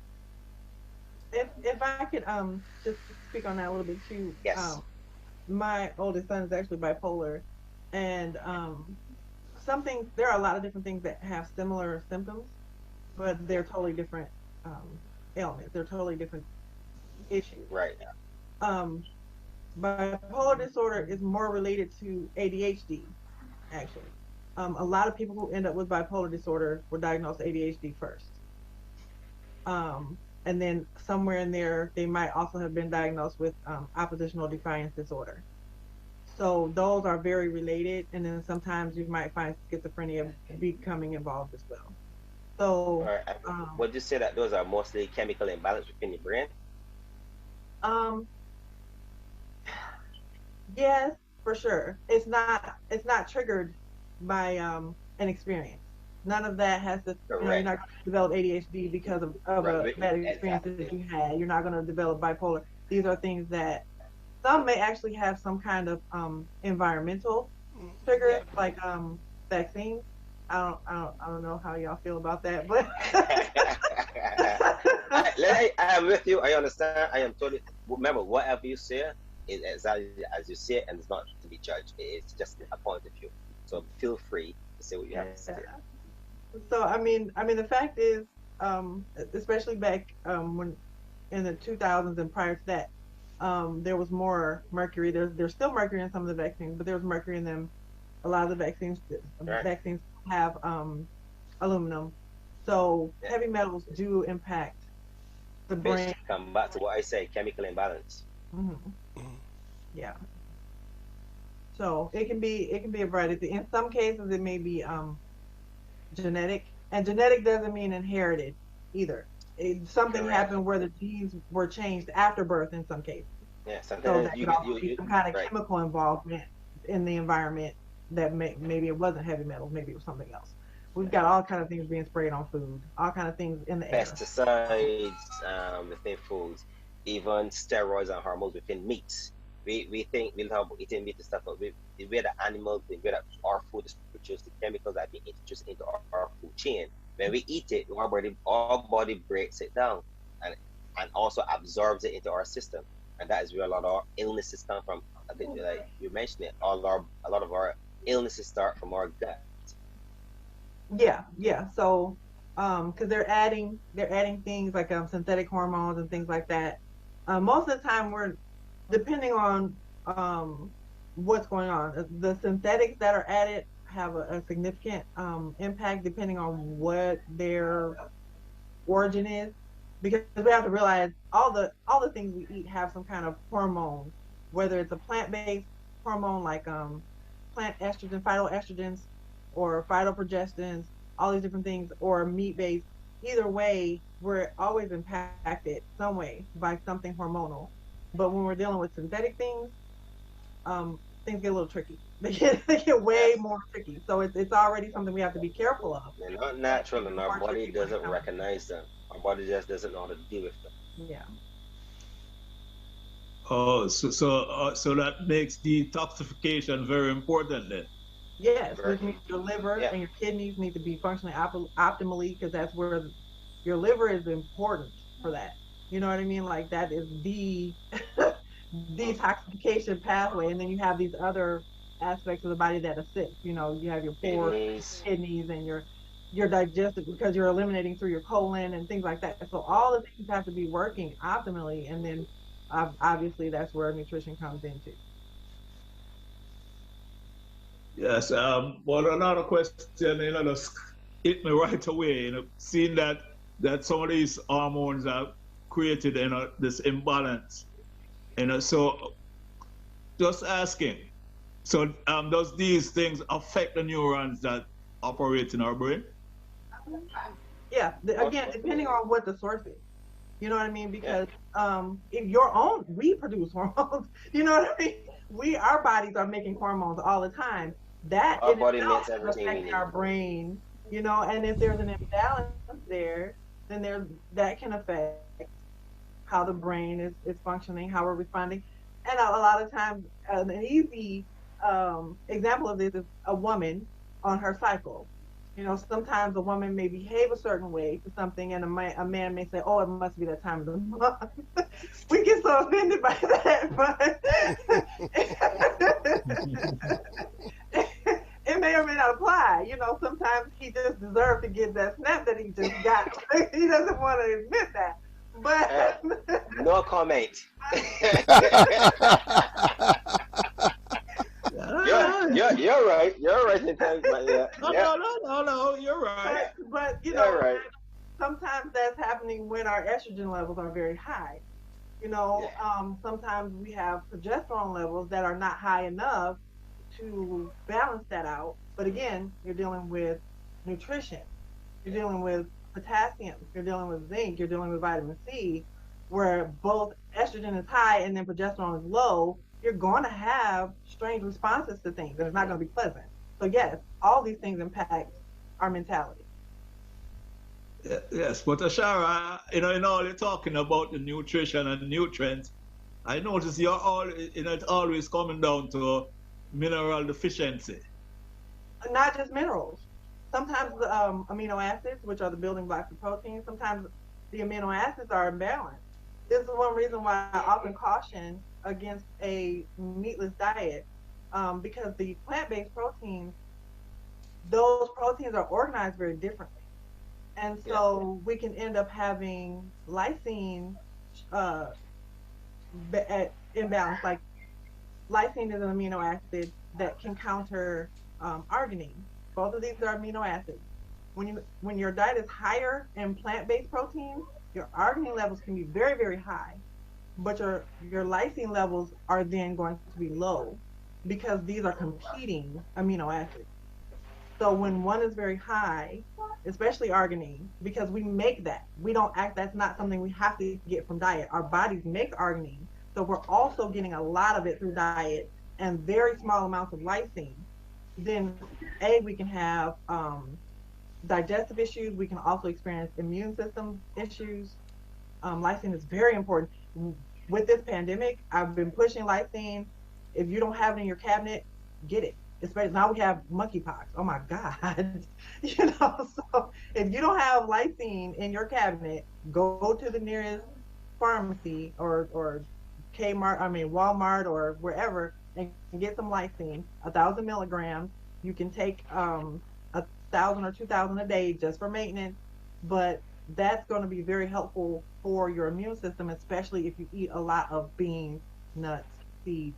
If I could just speak on that a little bit too. Yes. My oldest son is actually bipolar, and something there are a lot of different things that have similar symptoms, but they're totally different ailments. They're totally different issues. Right. Um, Bipolar disorder is more related to ADHD, actually. A lot of people who end up with bipolar disorder were diagnosed ADHD first. And then somewhere in there, they might also have been diagnosed with oppositional defiance disorder. So those are very related, and then sometimes you might find schizophrenia becoming involved as well. All So, right. um, Would you say that those are mostly chemical imbalance within your brain? um, yes, for sure. It's not triggered by an experience. None of that has to, you're Correct. not going to develop ADHD because of Right. a bad experience that Exactly. you had. You're not going to develop bipolar. These are things that some may actually have some kind of environmental Yeah. triggers, like vaccines. I don't know how y'all feel about that, but I am with you. I understand. I am totally. Remember, whatever you say is exactly as you say it, and it's not to be judged. It's just a point of view. So feel free to say what you have to say. yeah. So I mean, the fact is, especially back when in the 2000s and prior to that, there was more mercury. There's still mercury in some of the vaccines, but there was mercury in them. A lot of the Right? vaccines have aluminum, so Yeah. heavy metals do impact the Which brain. come back to what I say: chemical imbalance. Hmm. Yeah. So it can be a variety of things. In some cases, it may be genetic, and genetic doesn't mean inherited either. Something Correct. happened where the genes were changed after birth in some cases. Yeah. So Sometimes that you could get also be you some kind of right. chemical involvement in the environment that maybe it wasn't heavy metals, maybe it was something else. We've got all kind of things being sprayed on food, all kind of things in the air. Pesticides within foods, even steroids and hormones within meats. We think we'll have eating meat and stuff, but the way the animals, the way that our food is produced, the chemicals that are being introduced into our food chain, when we eat it, our body breaks it down and also absorbs it into our system, and that is where a lot of our illnesses come from. I think, like you mentioned it, a lot of our illnesses start from our gut. Yeah, yeah. So, because they're adding things like synthetic hormones and things like that. Most of the time, we're depending on what's going on. The synthetics that are added have a significant impact depending on what their origin is, because we have to realize all the things we eat have some kind of hormone, whether it's a plant-based hormone like plant estrogen, phytoestrogens, or phytoprogestins, all these different things, or meat-based. Either way, we're always impacted some way by something hormonal. But when we're dealing with synthetic things, things get a little tricky. They get way Yes. more tricky. So it's already something we have to be careful of. They're not And it natural, gets and our more body tricky when it doesn't comes. recognize them. Our body just doesn't know how to deal with them. Yeah. Oh, so that makes detoxification very important then. Yes, which Very, means your liver yeah, and your kidneys need to be functioning optimally, because that's where your liver is important for that. You know what I mean? Like that is the detoxification pathway, and then you have these other aspects of the body that assist. You have your pores, kidneys. kidneys, and your digestive, because you're eliminating through your colon and things like that. So all the things have to be working optimally, and then obviously that's where nutrition comes into. Yes. But another question, just hit me right away. Seeing that some of these hormones are created, this imbalance. So just asking. So does these things affect the neurons that operate in our brain? Yeah, Most again, depending definitely. on what the source is. You know what I mean? Yeah. Because if your own, we produce hormones. You know what I mean? Our bodies are making hormones all the time. That Our in body itself makes is everything we affecting need. our brain. And if there's an imbalance there, then that can affect how the brain is functioning, how we're responding. And a lot of times, an easy example of this is a woman on her cycle. Sometimes a woman may behave a certain way to something, and a man may say, "Oh, it must be that time of the month." We get so offended by that, but it may or may not apply. Sometimes he just deserves to get that snap that he just got. He doesn't want to admit that, Uh, but no comment. you're, Ah, you're right. You're right in time, but yeah, no, yeah, no, no, no, no. You're right. yeah. but You're right. sometimes that's happening when our estrogen levels are very high. Yeah, Sometimes we have progesterone levels that are not high enough to balance that out. But again, you're dealing with nutrition, you're dealing with potassium, you're dealing with zinc, you're dealing with vitamin C, where both estrogen is high and then progesterone is low. You're going to have strange responses to things, and it's not going to be pleasant. So yes, all these things impact our mentality. Yes, but Ashara, in all you're talking about the nutrition and nutrients, I notice it's always coming down to mineral deficiency. Not just minerals. Sometimes the amino acids, which are the building blocks of protein, sometimes the amino acids are imbalanced. This is one reason why I often caution against a meatless diet, because the plant-based proteins, those proteins are organized very differently, and yeah, so we can end up having lysine uh, imbalance. Like lysine is an amino acid that can counter arginine. Both of these are amino acids. When your diet is higher in plant-based proteins, your arginine levels can be very, very high, but your lysine levels are then going to be low because these are competing amino acids. So when one is very high, especially arginine, because we make that, we don't act, that's not something we have to get from diet. Our bodies make arginine. So we're also getting a lot of it through diet and very small amounts of lysine. Then we can have digestive issues. We can also experience immune system issues. Lysine is very important. With this pandemic, I've been pushing lysine. If you don't have it in your cabinet, get it. Especially now we have monkeypox. Oh my God. So if you don't have lysine in your cabinet, go to the nearest pharmacy or Walmart or wherever and get some lysine, 1,000 milligrams. You can take 1,000 or 2,000 a day just for maintenance, but that's going to be very helpful for your immune system, especially if you eat a lot of beans, nuts, seeds.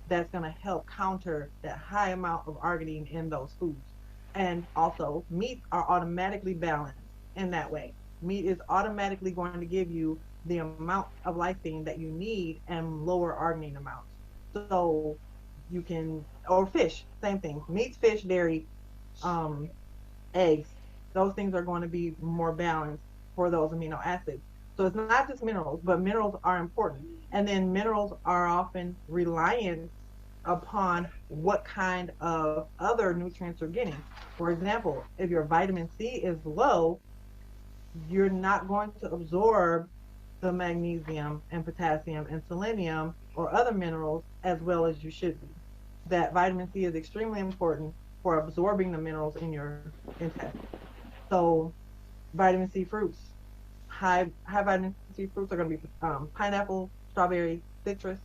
That's going to help counter that high amount of arginine in those foods. And also, meats are automatically balanced in that way. Meat is automatically going to give you the amount of lysine that you need and lower arginine amounts. So you can, or fish, same thing. Meats, fish, dairy, um, eggs, those things are going to be more balanced for those amino acids. So it's not just minerals, but minerals are important. And then minerals are often reliant upon what kind of other nutrients you're getting. For example, if your vitamin C is low, you're not going to absorb the magnesium and potassium and selenium or other minerals as well as you should be. That vitamin C is extremely important for absorbing the minerals in your intestine. So vitamin C fruits, high vitamin C fruits are going to be pineapple, strawberry, citrus,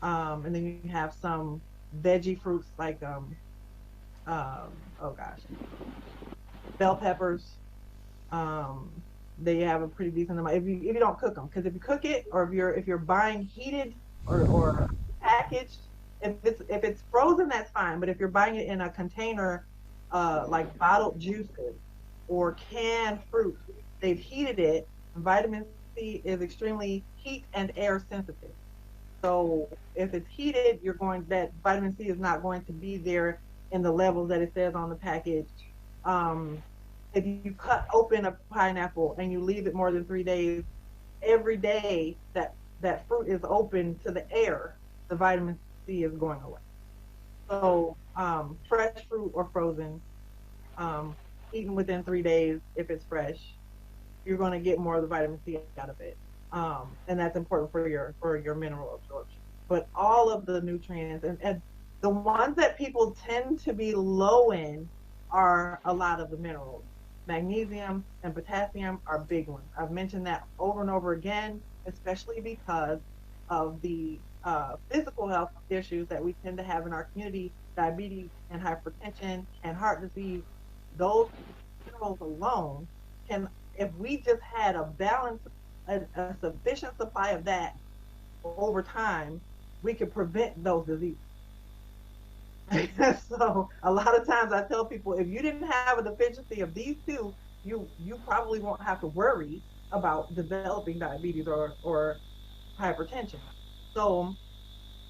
and then you have some veggie fruits like oh gosh, bell peppers. Um, they have a pretty decent amount if you don't cook them, because if you cook it or if you're buying heated or packaged, if it's frozen, that's fine. But if you're buying it in a container, like bottled juices or canned fruit, they've heated it. Vitamin C is extremely heat and air sensitive. So if it's heated, that vitamin C is not going to be there in the levels that it says on the package. Um, if you cut open a pineapple and you leave it more than 3 days, every day that fruit is open to the air, the vitamin C is going away. So fresh fruit or frozen, um, eaten within 3 days if it's fresh, you're going to get more of the vitamin C out of it. And that's important for your mineral absorption. But all of the nutrients and the ones that people tend to be low in are a lot of the minerals. Magnesium and potassium are big ones. I've mentioned that over and over again, especially because of the physical health issues that we tend to have in our community, diabetes and hypertension and heart disease. Those minerals alone can, if we just had a balance, a sufficient supply of that over time, we could prevent those diseases. So a lot of times I tell people, if you didn't have a deficiency of these two, you probably won't have to worry about developing diabetes or hypertension. So,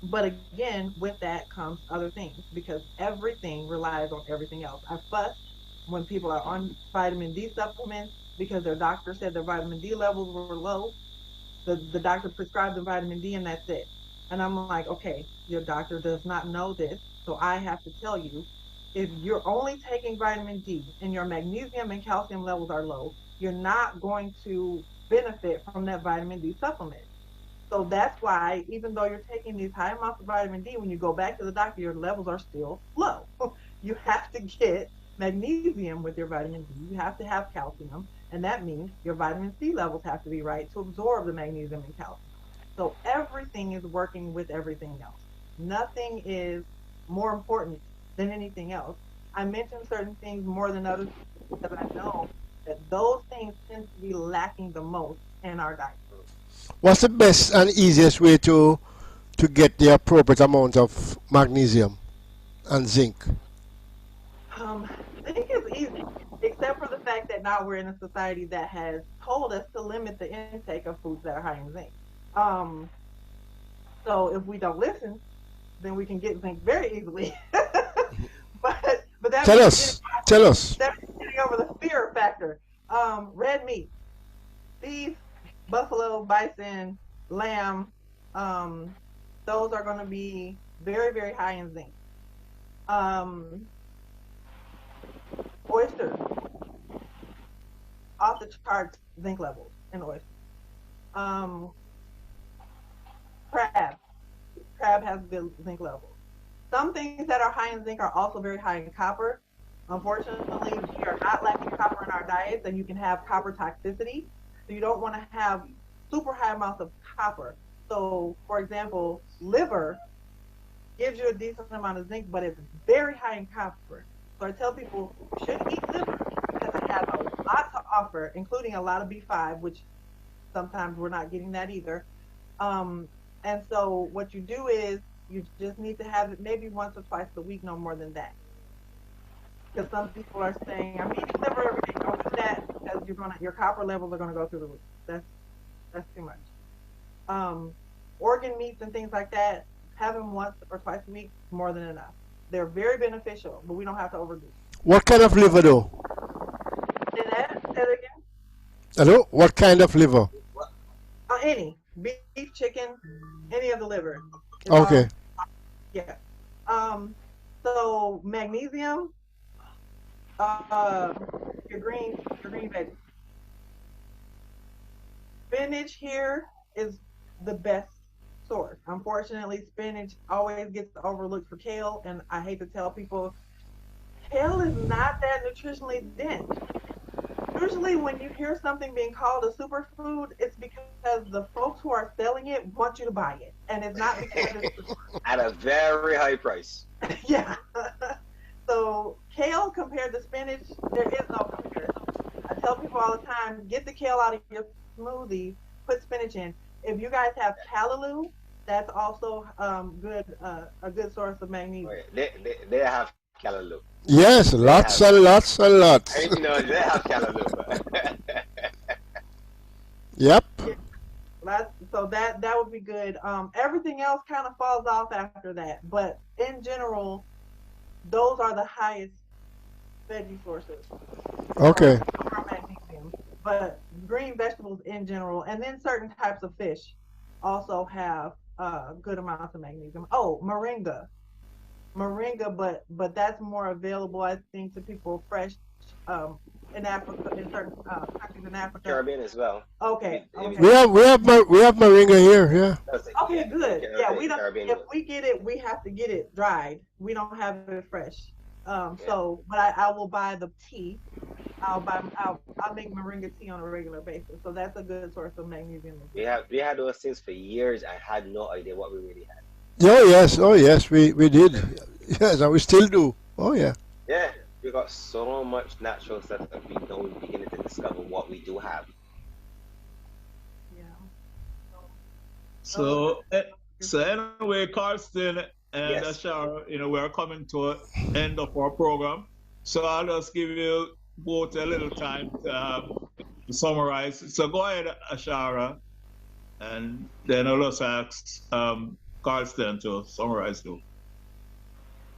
but again, with that comes other things because everything relies on everything else. I fuss when people are on vitamin D supplements because their doctor said their vitamin D levels were low. The doctor prescribed the vitamin D and that's it. And I'm like, okay, your doctor does not know this, so I have to tell you, if you're only taking vitamin D and your magnesium and calcium levels are low, you're not going to benefit from that vitamin D supplement. So that's why, even though you're taking these high amounts of vitamin D, when you go back to the doctor, your levels are still low. You have to get magnesium with your vitamin D. You have to have calcium, and that means your vitamin C levels have to be right to absorb the magnesium and calcium. So everything is working with everything else. Nothing is more important than anything else. I mention certain things more than others because I know that those things tend to be lacking the most in our diet. What's the best and easiest way to get the appropriate amount of magnesium and zinc? I think it's easy, except for the fact that now we're in a society that has told us to limit the intake of foods that are high in zinc. Um, so if we don't listen, then we can get zinc very easily. But that Tell means us. Tell us. getting over the fear factor. Red meat, beef, buffalo, bison, lamb, um, those are going to be very, very high in zinc. Um, oysters, off the charts zinc levels in oysters. Um, crab, crab has good zinc levels. Some things that are high in zinc are also very high in copper. Unfortunately, we are not lacking copper in our diets, and you can have copper toxicity. So you don't want to have super high amounts of copper. So, for example, liver gives you a decent amount of zinc, but it's very high in copper. So I tell people you should eat liver because it has a lot to offer, including a lot of B5, which sometimes we're not getting that either. Um, and so what you do is you just need to have it maybe once or twice a week, no more than that. Because some people are saying, I'm eating liver every day. Don't do that because your copper levels are gonna go through the roof. That's too much. Um, organ meats and things like that, have them once or twice a week, more than enough. They're very beneficial, but we don't have to overdo it. What kind of liver though? Say that again. Hello? What kind of liver? Any beef, chicken, any of the liver. It's all, Okay. yeah. So magnesium, uh, your green veggies. Spinach here is the best source. Unfortunately, spinach always gets overlooked for kale, and I hate to tell people, kale is not that nutritionally dense. Usually, when you hear something being called a superfood, it's because the folks who are selling it want you to buy it, and it's not because it's At a very high price. yeah. So kale compared to spinach, there is no comparison. I tell people all the time, get the kale out of your smoothie, put spinach in. If you guys have callaloo, that's also a good source of magnesium. Okay. They have callaloo. Yes, They have. lots and lots and lots. They have callaloo. Yep. Yeah, so that would be good. Everything else kind of falls off after that, but in general, those are the highest veggie sources Okay. for magnesium. But but green vegetables in general, and then certain types of fish also have good amounts of magnesium. Oh, moringa, but that's more available, I think, to people fresh in Africa, in certain countries in Africa. Caribbean as well. Okay, If okay, you We have moringa here. Yeah. okay, yeah, in good. Yeah, we don't. Caribbean, If we get it, we have to get it dried. We don't have it fresh. yeah. But I will buy the tea. I'll make moringa tea on a regular basis. So that's a good source of magnesium as well. We had those things for years. I had no idea what we really had. Oh yes, we did. Yes, and we still do. Oh yeah. Yeah, we got so much natural stuff that we don't beginning to discover what we do have. Yeah. So those So, are so anyway, Carlston and Yes. Ashara, we're coming to end of our program. So I'll just give you both a little time to summarize. So go ahead, Ashara, and then I'll just ask Carlston to summarize too.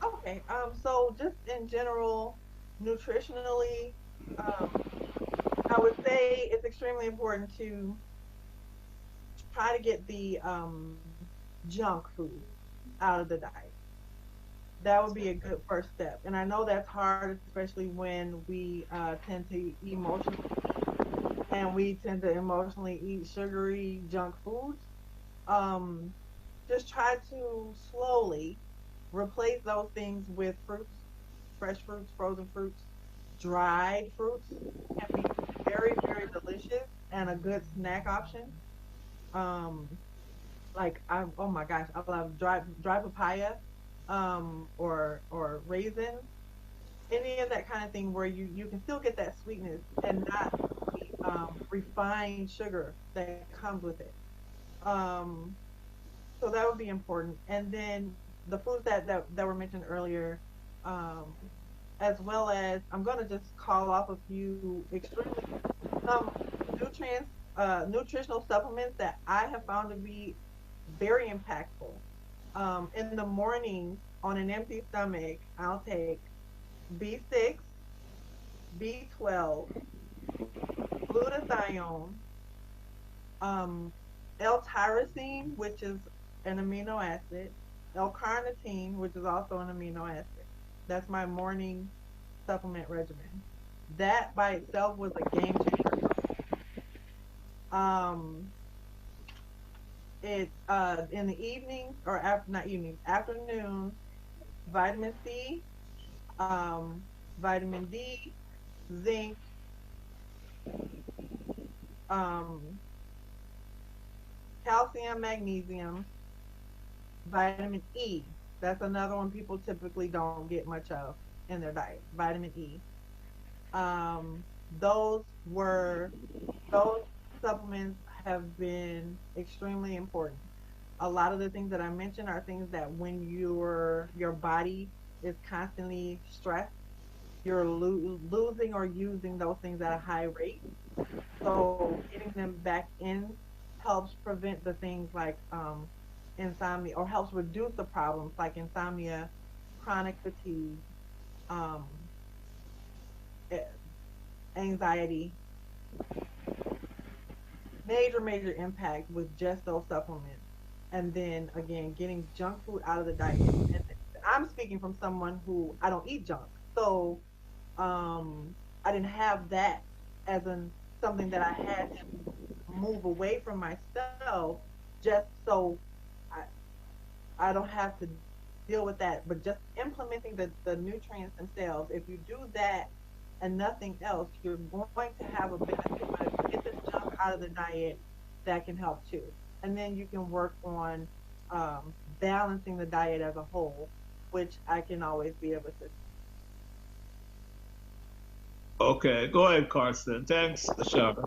okay. So just in general, nutritionally, um, I would say it's extremely important to try to get the junk food out of the diet. That would be a good first step. And I know that's hard, especially when we tend to emotionally eat and we tend to emotionally eat sugary junk foods. Um, just try to slowly replace those things with fruits, fresh fruits, frozen fruits, dried fruits can be very, very delicious and a good snack option. Um, like I oh my gosh, I love dry papaya, or raisins, any of that kind of thing where you can still get that sweetness and not the refined sugar that comes with it. Um, so that would be important. And then the foods that were mentioned earlier, um, as well as I'm gonna just call off a few extremely some nutrients, nutritional supplements that I have found to be very impactful. In the morning on an empty stomach, I'll take B6, B12, glutathione, um, L-tyrosine, which is an amino acid, L-carnitine, which is also an amino acid. That's my morning supplement regimen. That by itself was a game changer for me. Um, it's in the evenings or after not evenings, afternoons, vitamin C, um, vitamin D, zinc, um, calcium, magnesium, vitamin E. That's another one people typically don't get much of in their diet. Vitamin E. Um, those were those supplements have been extremely important. A lot of the things that I mentioned are things that when your body is constantly stressed, you're losing or using those things at a high rate. So getting them back in helps prevent the things like insomnia, or helps reduce the problems like insomnia, chronic fatigue, um, eh, anxiety. Major impact with just those supplements. And then again, getting junk food out of the diet. And I'm speaking from someone who I don't eat junk. So I didn't have that as an something that I had to move away from myself just so I, I don't have to deal with that. But just implementing the nutrients themselves, if you do that and nothing else, you're going to have a benefit. But if you get the junk out of the diet, that can help too. And then you can work on balancing the diet as a whole, which I can always be of assistance. Okay, go ahead, Carlston. Thanks, Ashara.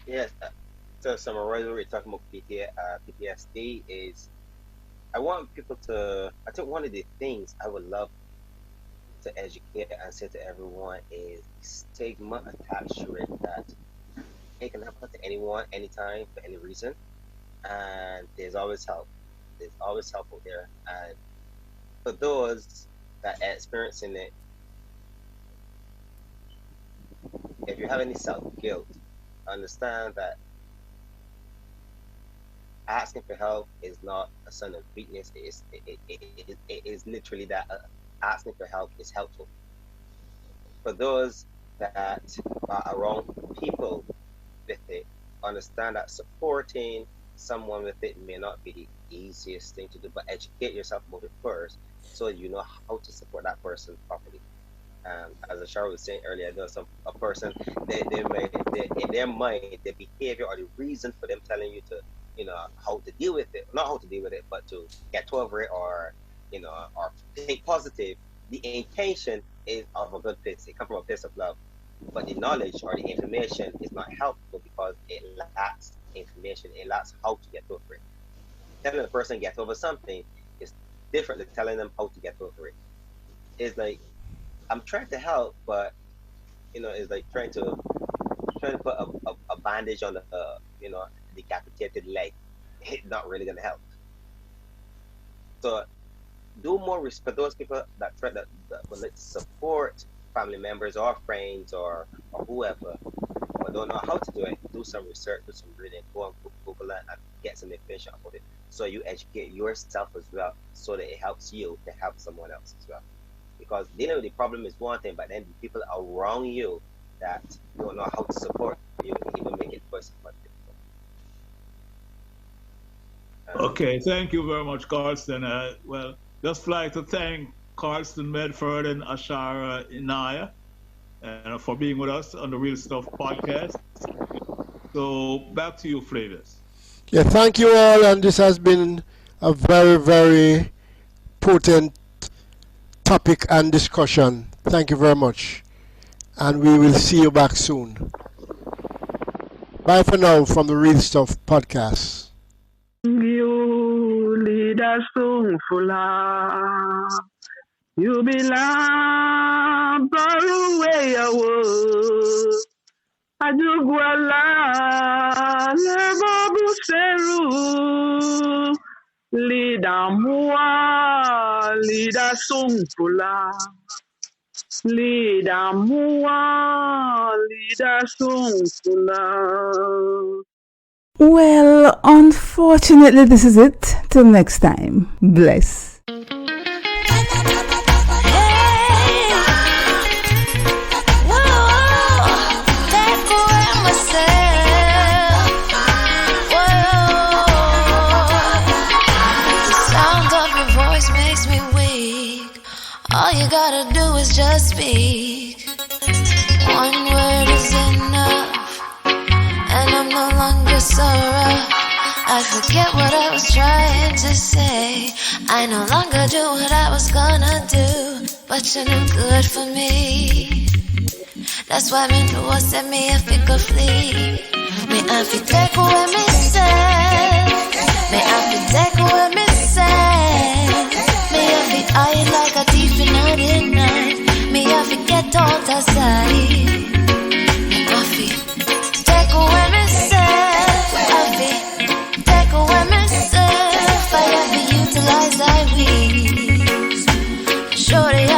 Yes. To summarize what we're talking about PTSD is I want people to I think one of the things I would love to educate and say to everyone is stigma attached to it that it can happen to anyone, anytime, for any reason. And there's always help. There's always help out there. And for those that are experiencing it, if you have any self-guilt, understand that asking for help is not a sign of weakness. It is literally that asking for help is helpful. For those that are around people with it, understand that supporting someone with it may not be the easiest thing to do, but educate yourself about it first so you know how to support that person properly. As Ashara was saying earlier, there's a person, in their mind, the behavior or the reason for them telling you to, how to deal with it, not how to deal with it, but to get over it or, or think positive. The intention is of a good place. It comes from a place of love. But the knowledge or the information is not helpful because it lacks information. It lacks how to get over it. Telling a person get over something is different than telling them how to get over it. It's like, I'm trying to help, but it's like trying to put a bandage on the decapitated leg. It's not really gonna help. So do more for those people that try that will support family members or friends or whoever, but don't know how to do it. Do some research, do some reading, go on Google and get some information about it. So you educate yourself as well, so that it helps you to help someone else as well. Because dealing with the problem is one thing, but then the people around you that don't know how to support you even make it worse. Okay, thank you very much, Carlston. Well, just like to thank Carlston Medford and Ashara Inaya for being with us on the Real Stuff podcast. So back to you, Flavius. Yeah, thank you all, and this has been a very, very potent topic and discussion. Thank you very much, and we will see you back soon. Bye for now from the Real Stuff podcast. You lead us to full. You belong far away away. Ajugwala lebo buseru. Lida mua, lida sungfula. Lida mua, lida sungfula. Well, unfortunately, this is it. Till next time. Bless. All you gotta do is just speak. One word is enough, and I'm no longer so rough. I forget what I was trying to say. I no longer do what I was gonna do, but you're no good for me. That's why me do what set me if it could flee. Me I fi take away me say. Me I fi take away me say. Me I fi hide like a thief in the night. Me I fi get out of sight. Me I fi take away myself. I fi take away myself. I have to utilize I wings. Surely I